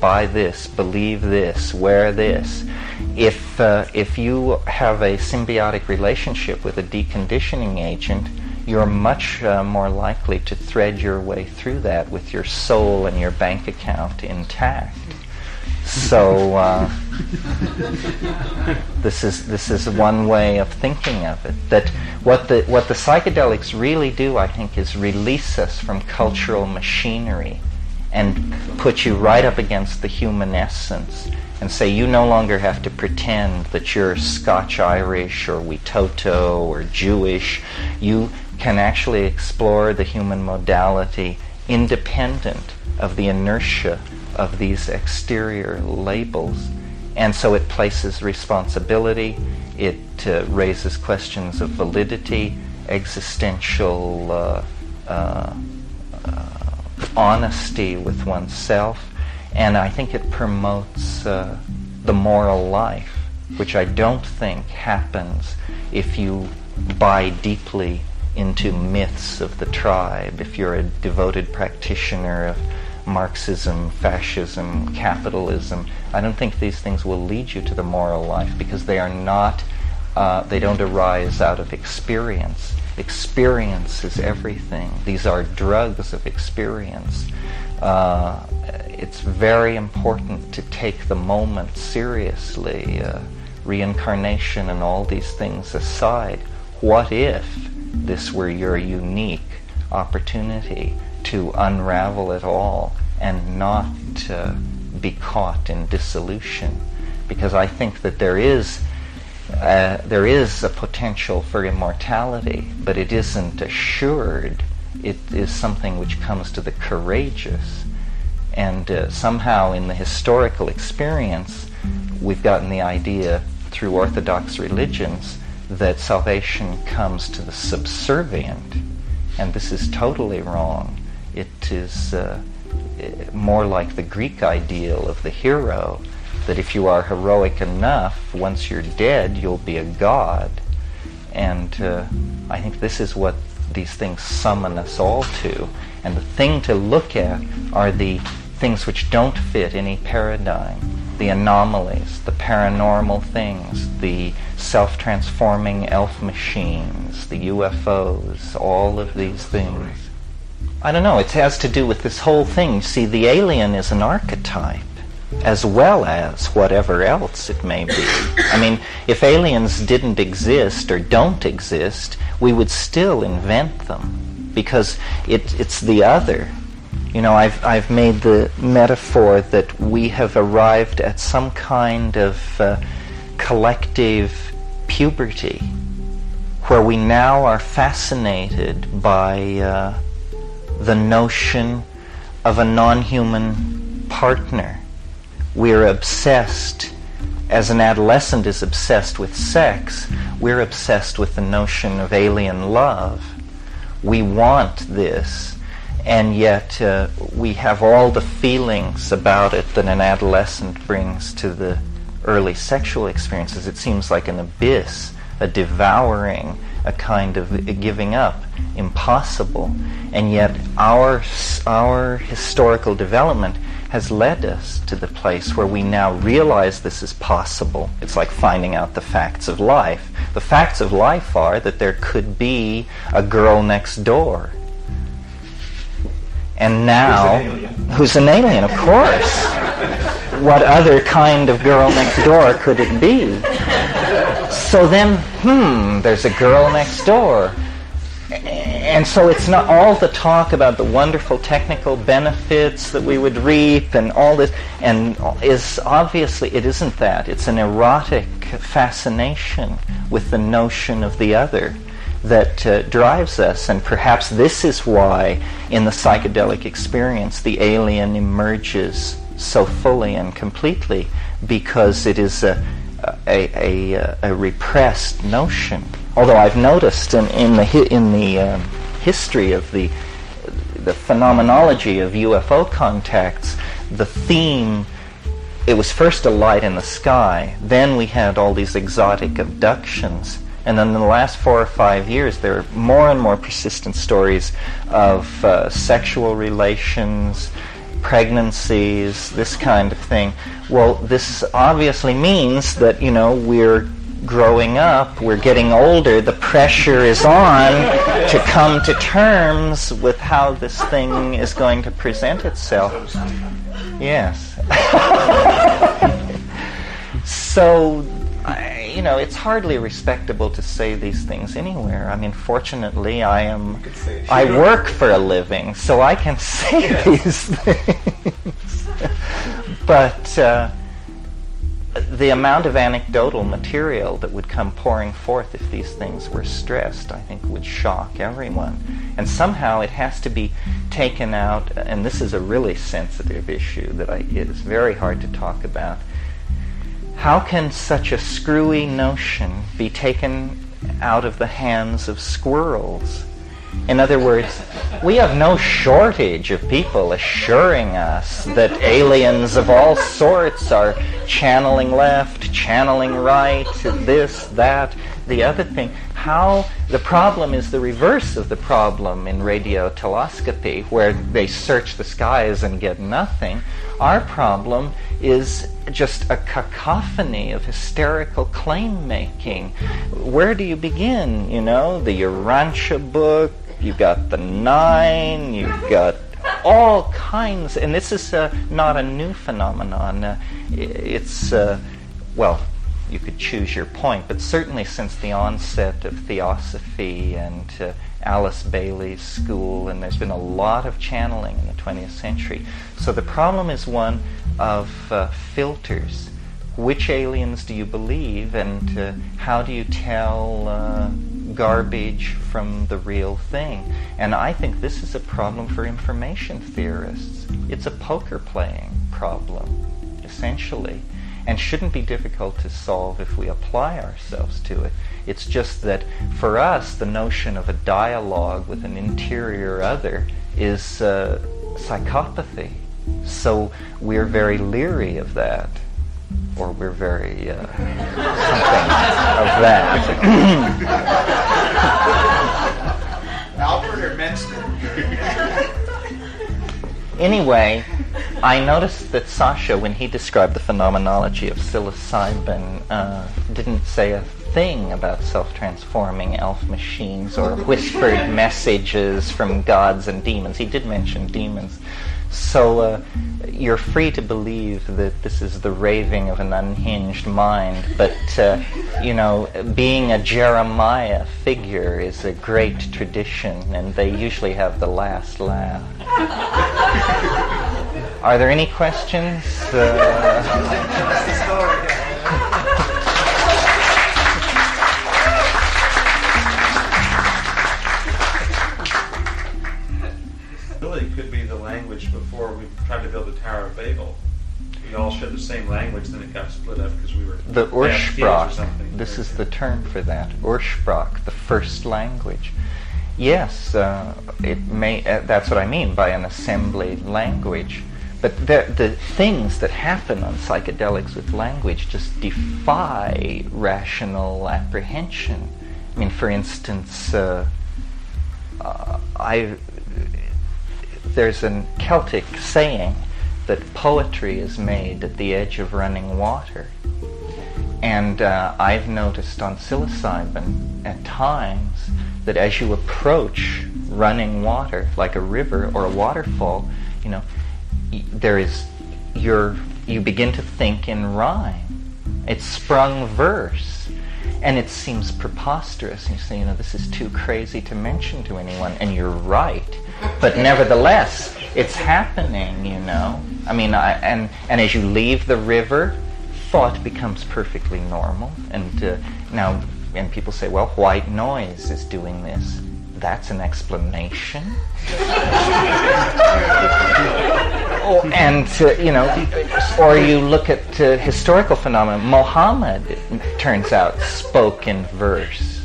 buy this, believe this, wear this. If you have a symbiotic relationship with a deconditioning agent, you're much more likely to thread your way through that with your soul and your bank account intact. So this is one way of thinking of it. That what the psychedelics really do, I think, is release us from cultural machinery and put you right up against the human essence and say you no longer have to pretend that you're Scotch-Irish or Witoto or Jewish. You can actually explore the human modality independent of the inertia of these exterior labels. And so it places responsibility, it raises questions of validity, existential honesty with oneself, and I think it promotes the moral life, which I don't think happens if you buy deeply into myths of the tribe, if you're a devoted practitioner of Marxism, fascism, capitalism. I don't think these things will lead you to the moral life because they are not, they don't arise out of experience. Experience is everything. These are drugs of experience. It's very important to take the moment seriously, reincarnation and all these things aside. What if this were your unique opportunity to unravel it all and not be caught in dissolution? Because I think that there is a potential for immortality, but it isn't assured. It is something which comes to the courageous. And somehow in the historical experience, we've gotten the idea through Orthodox religions that salvation comes to the subservient. And this is totally wrong. It is more like the Greek ideal of the hero, that if you are heroic enough, once you're dead, you'll be a god. And I think this is what these things summon us all to. And the thing to look at are the things which don't fit any paradigm, the anomalies, the paranormal things, the self-transforming elf machines, the UFOs, all of these things. I don't know, it has to do with this whole thing. You see, the alien is an archetype, as well as whatever else it may be. I mean, if aliens didn't exist or don't exist, we would still invent them, because it's the other. You know, I've made the metaphor that we have arrived at some kind of collective puberty, where we now are fascinated by the notion of a non-human partner. We're obsessed, as an adolescent is obsessed with sex, we're obsessed with the notion of alien love. We want this, and yet we have all the feelings about it that an adolescent brings to the early sexual experiences. It seems like an abyss, a devouring, a kind of giving up, impossible. And yet our historical development has led us to the place where we now realize this is possible. It's like finding out the facts of life. The facts of life are that there could be a girl next door. And now, who's an alien, of course. What other kind of girl next door could it be? So then, there's a girl next door. And so it's not all the talk about the wonderful technical benefits that we would reap and all this, and is obviously, it isn't that. It's an erotic fascination with the notion of the other that drives us. And perhaps this is why in the psychedelic experience the alien emerges so fully and completely, because it is a repressed notion. Although I've noticed in the history of the phenomenology of UFO contacts, the theme, it was first a light in the sky, then we had all these exotic abductions, and then in the last 4 or 5 years there are more and more persistent stories of sexual relations, pregnancies, this kind of thing. Well, this obviously means that, you know, we're growing up, we're getting older, the pressure is on to come to terms with how this thing is going to present itself. Yes. So, it's hardly respectable to say these things anywhere. I mean, fortunately, I work for a living, so I can say these things. But the amount of anecdotal material that would come pouring forth if these things were stressed, I think, would shock everyone. And somehow it has to be taken out, and this is a really sensitive issue that it is very hard to talk about. How can such a screwy notion be taken out of the hands of squirrels? In other words, we have no shortage of people assuring us that aliens of all sorts are channeling left, channeling right, this, that, the other thing. The problem is the reverse of the problem in radiotelescopy, where they search the skies and get nothing. Our problem is just a cacophony of hysterical claim-making. Where do you begin? The Urantia book, you've got the Nine, you've got all kinds, and this is not a new phenomenon. It's, you could choose your point, but certainly since the onset of Theosophy and Alice Bailey's school, and there's been a lot of channeling in the 20th century. So the problem is one of filters. Which aliens do you believe, and how do you tell garbage from the real thing? And I think this is a problem for information theorists. It's a poker playing problem, essentially, and shouldn't be difficult to solve if we apply ourselves to it. It's just that for us, the notion of a dialogue with an interior other is psychopathy. So we're very leery of that, or we're very something of that. Albert or Menster? Anyway, I noticed that Sasha, when he described the phenomenology of psilocybin, didn't say a thing about self-transforming elf machines or whispered messages from gods and demons. He did mention demons. So you're free to believe that this is the raving of an unhinged mind, but being a Jeremiah figure is a great tradition, and they usually have the last laugh. Are there any questions? Really could be the language before we tried to build the Tower of Babel. We all shared the same language, then it got split up because we were the Ursprach. Or something. This is the term for that. Ursprach, the first language. Yes, it may. That's what I mean by an assembly language. But the things that happen on psychedelics with language just defy rational apprehension. I mean, for instance, there's a Celtic saying that poetry is made at the edge of running water. And I've noticed on psilocybin at times that as you approach running water, like a river or a waterfall, you begin to think in rhyme. It's sprung verse. And it seems preposterous. And you say, this is too crazy to mention to anyone. And you're right. But nevertheless, it's happening, I mean, and as you leave the river, thought becomes perfectly normal. And now people say, well, white noise is doing this. That's an explanation. Or you look at historical phenomena. Muhammad, it turns out, spoke in verse,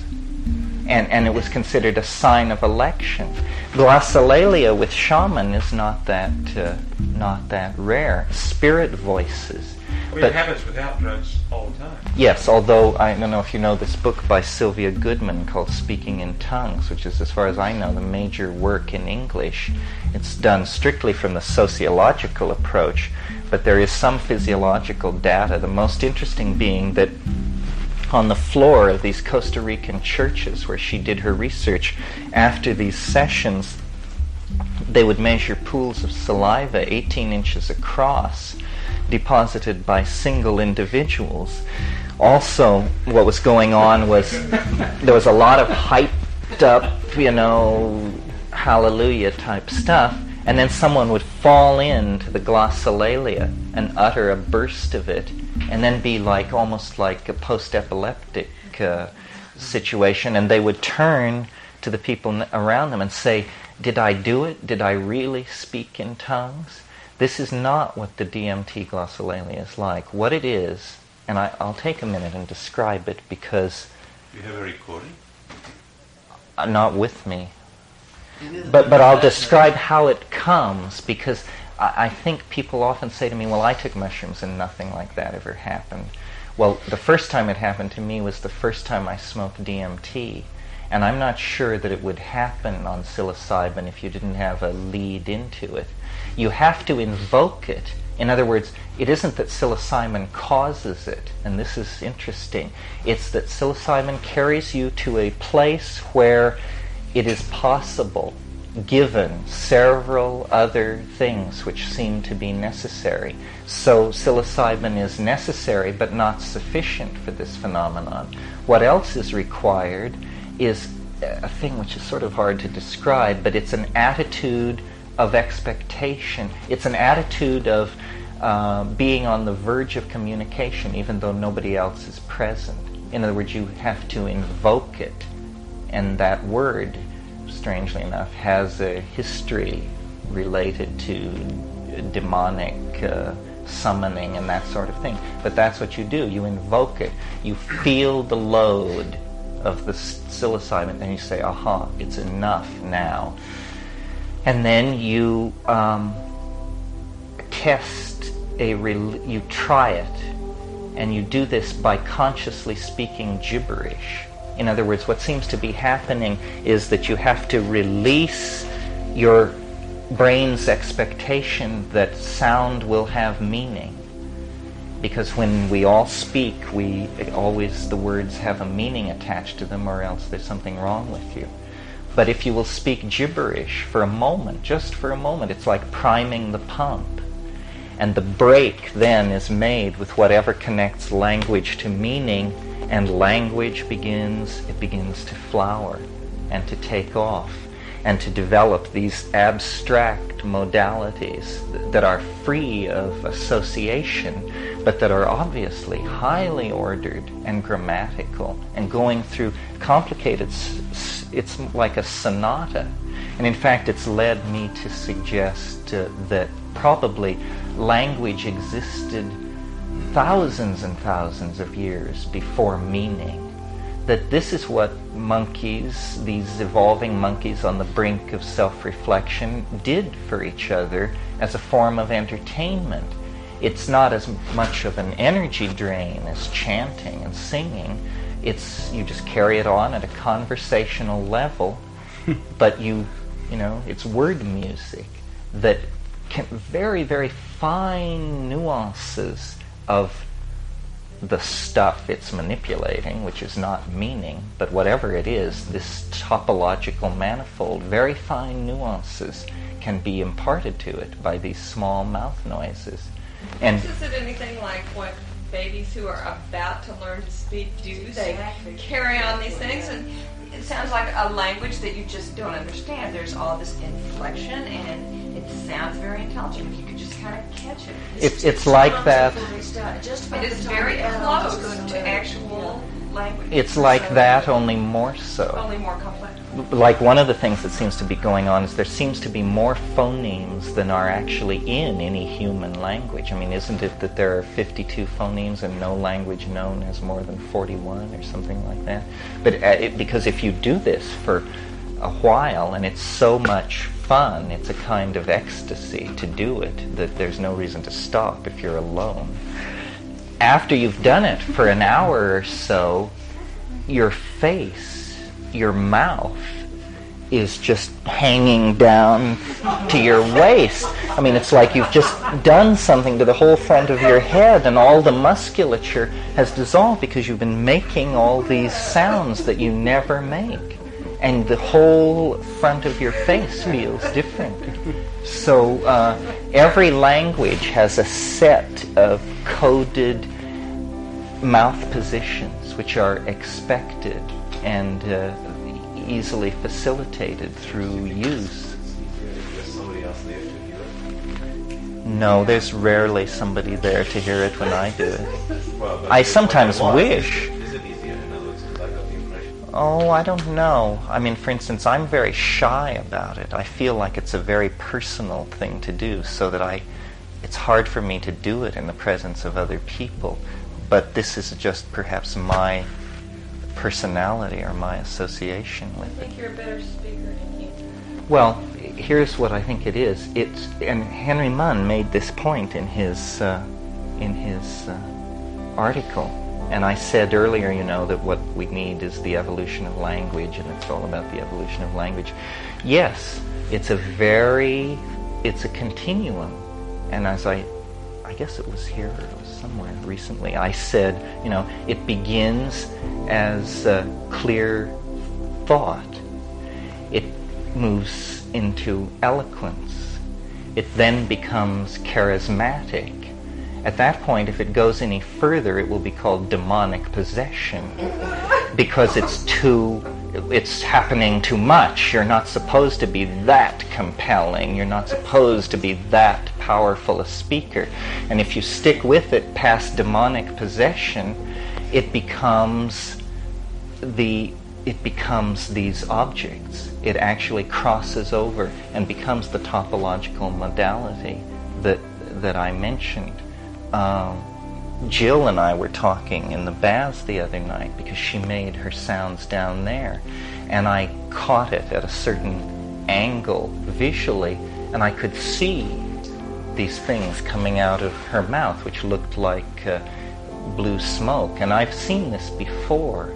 and it was considered a sign of election. Glossolalia with shaman is not that rare. Spirit voices. It happens without drugs all the time. Yes, although I don't know if you know this book by Sylvia Goodman called Speaking in Tongues, which is, as far as I know, the major work in English. It's done strictly from the sociological approach, but there is some physiological data, the most interesting being that on the floor of these Costa Rican churches where she did her research. After these sessions, they would measure pools of saliva 18 inches across, deposited by single individuals. Also, what was going on was there was a lot of hyped up, hallelujah type stuff, and then someone would fall into the glossolalia and utter a burst of it, and then be almost like a post-epileptic situation, and they would turn to the people around them and say, "Did I do it? Did I really speak in tongues?" This is not what the DMT glossolalia is like. What it is, and I'll take a minute and describe it because... You have a recording? Not with me. But I'll describe how it comes, because I think people often say to me, well, I took mushrooms and nothing like that ever happened. Well, the first time it happened to me was the first time I smoked DMT, and I'm not sure that it would happen on psilocybin if you didn't have a lead into it. You have to invoke it. In other words, it isn't that psilocybin causes it, and this is interesting. It's that psilocybin carries you to a place where it is possible, given several other things which seem to be necessary. So psilocybin is necessary but not sufficient for this phenomenon. What else is required is a thing which is sort of hard to describe, but it's an attitude of expectation. It's an attitude of being on the verge of communication even though nobody else is present. In other words, you have to invoke it. And that word, strangely enough, has a history related to demonic summoning and that sort of thing. But that's what you do. You invoke it. You feel the load of the psilocybin, and you say, aha, it's enough now. And then you you try it, and you do this by consciously speaking gibberish. In other words, what seems to be happening is that you have to release your brain's expectation that sound will have meaning. Because when we all speak, the words have a meaning attached to them, or else there's something wrong with you. But if you will speak gibberish for a moment, just for a moment, it's like priming the pump. And the break then is made with whatever connects language to meaning, and language begins to flower and to take off and to develop these abstract modalities that are free of association, but that are obviously highly ordered and grammatical and going through complicated, it's like a sonata. And in fact, it's led me to suggest that probably language existed thousands and thousands of years before meaning. That this is what monkeys, these evolving monkeys on the brink of self-reflection, did for each other as a form of entertainment. It's not as much of an energy drain as chanting and singing. You just carry it on at a conversational level, but it's word music that can very, very fine nuances of the stuff it's manipulating, which is not meaning, but whatever it is, this topological manifold, very fine nuances can be imparted to it by these small mouth noises. And is it anything like what babies who are about to learn to speak do? They carry on these things, and it sounds like a language that you just don't understand. There's all this inflection, and it sounds very intelligent. If you could just kind of catch it. It's like that. It is very close to actual language. It's like that, only more so. Only more complex. Like one of the things that seems to be going on is there seems to be more phonemes than are actually in any human language. I mean, isn't it that there are 52 phonemes and no language known has more than 41 or something like that? But because if you do this for a while, and it's so much fun, it's a kind of ecstasy to do it, that there's no reason to stop if you're alone. After you've done it for an hour or so, your face, your mouth, is just hanging down to your waist. I mean, it's like you've just done something to the whole front of your head, and all the musculature has dissolved because you've been making all these sounds that you never make. And the whole front of your face feels different. So every language has a set of coded mouth positions which are expected and easily facilitated through use. Is somebody else there to hear it? No, there's rarely somebody there to hear it when I do it. Well, I sometimes wish. Is it easier, in other words, because I got the impression? Oh, I don't know. I mean, for instance, I'm very shy about it. I feel like it's a very personal thing to do, so that it's hard for me to do it in the presence of other people. But this is just perhaps my personality or my association with I it. think you're a better speaker than he. Well, here's what I think it is. And Henry Munn made this point in his article. And I said earlier, that what we need is the evolution of language, and it's all about the evolution of language. Yes, it's a continuum. And as I guess it was here, or it was somewhere recently, I said, it begins as clear thought. It moves into eloquence. It then becomes charismatic. At that point, if it goes any further, it will be called demonic possession, because it's happening too much. You're not supposed to be that compelling. You're not supposed to be that powerful a speaker. And if you stick with it past demonic possession, it becomes these objects. It actually crosses over and becomes the topological modality that I mentioned. Jill and I were talking in the baths the other night because she made her sounds down there, and I caught it at a certain angle visually, and I could see these things coming out of her mouth which looked like blue smoke. And I've seen this before.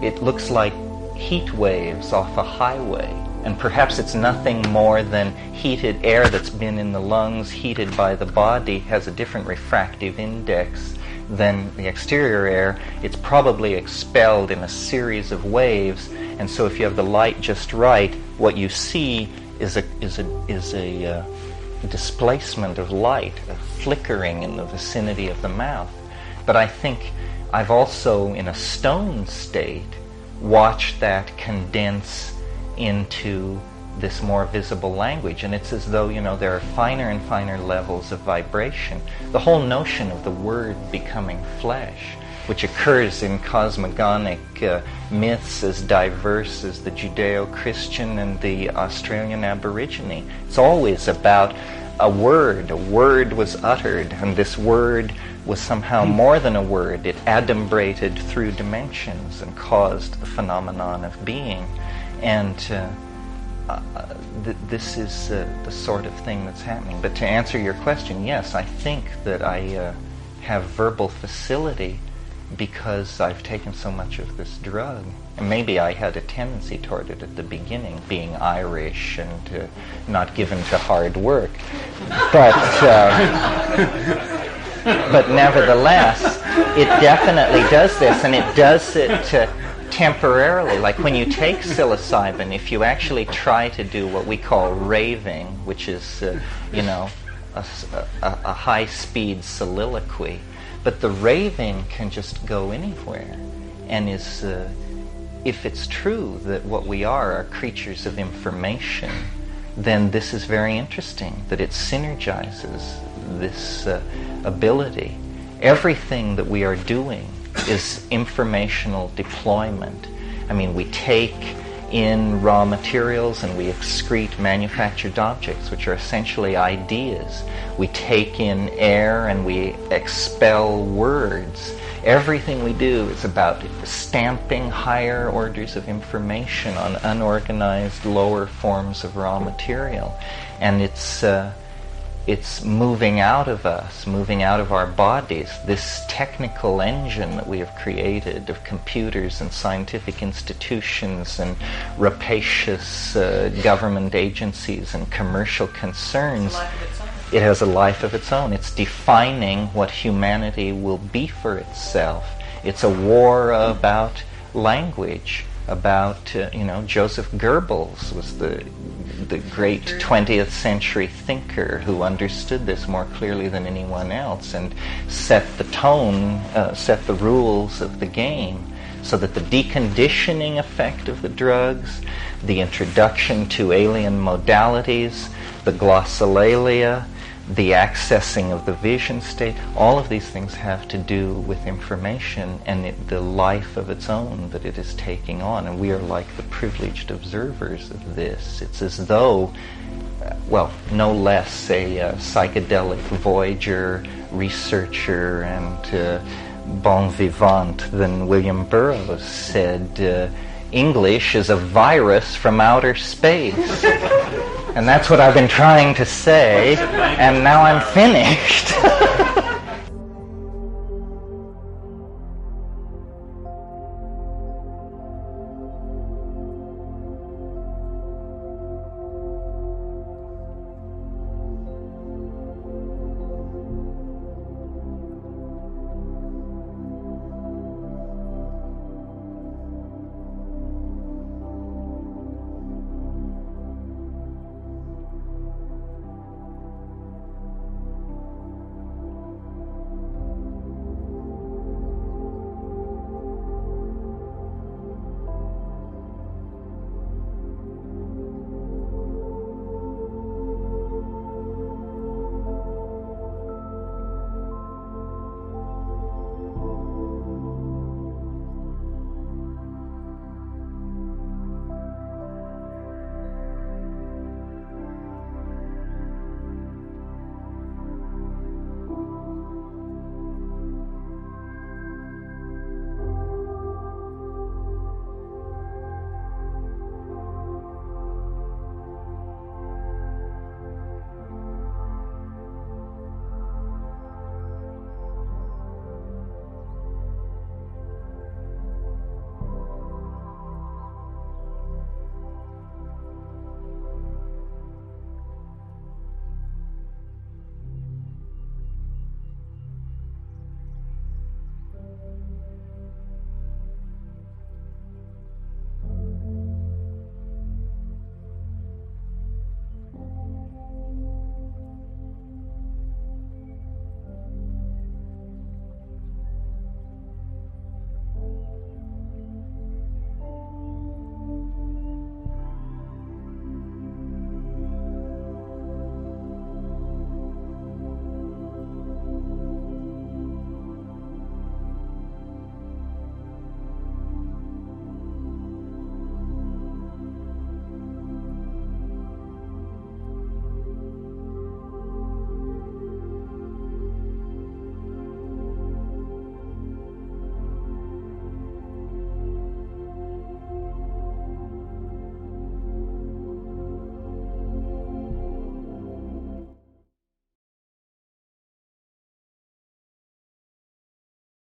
It looks like heat waves off a highway, and perhaps it's nothing more than heated air that's been in the lungs, heated by the body, has a different refractive index than the exterior air. It's probably expelled in a series of waves, and so if you have the light just right, what you see is a displacement of light, a flickering in the vicinity of the mouth. But I think I've also, in a stone state, watched that condense into this more visible language, and it's as though there are finer and finer levels of vibration. The whole notion of the word becoming flesh, which occurs in cosmogonic myths as diverse as the Judeo-Christian and the Australian Aborigine. It's always about a word. A word was uttered, and this word was somehow more than a word. It adumbrated through dimensions and caused the phenomenon of being. And this is the sort of thing that's happening. But to answer your question, yes, I think that I have verbal facility because I've taken so much of this drug. And maybe I had a tendency toward it at the beginning, being Irish and not given to hard work. But nevertheless, it definitely does this, and it does it temporarily. Like when you take psilocybin, if you actually try to do what we call raving, which is, a high-speed soliloquy, but the raving can just go anywhere, and is, if it's true that what we are creatures of information, then this is very interesting, that it synergizes this ability. Everything that we are doing is informational deployment. I mean, we take in raw materials and we excrete manufactured objects, which are essentially ideas. We take in air and we expel words. Everything we do is about stamping higher orders of information on unorganized lower forms of raw material. And it's it's moving out of us, moving out of our bodies. This technical engine that we have created of computers and scientific institutions and rapacious government agencies and commercial concerns, it has a life of its own. It's defining what humanity will be for itself. It's a war about language, about, Joseph Goebbels was the great 20th century thinker who understood this more clearly than anyone else and set the tone, set the rules of the game, so that the deconditioning effect of the drugs, the introduction to alien modalities, the glossolalia, the accessing of the vision state, all of these things have to do with information and the life of its own that it is taking on. And we are like the privileged observers of this. It's as though, no less a psychedelic voyager, researcher, and bon vivant than William Burroughs said, English is a virus from outer space. And that's what I've been trying to say, and now I'm finished.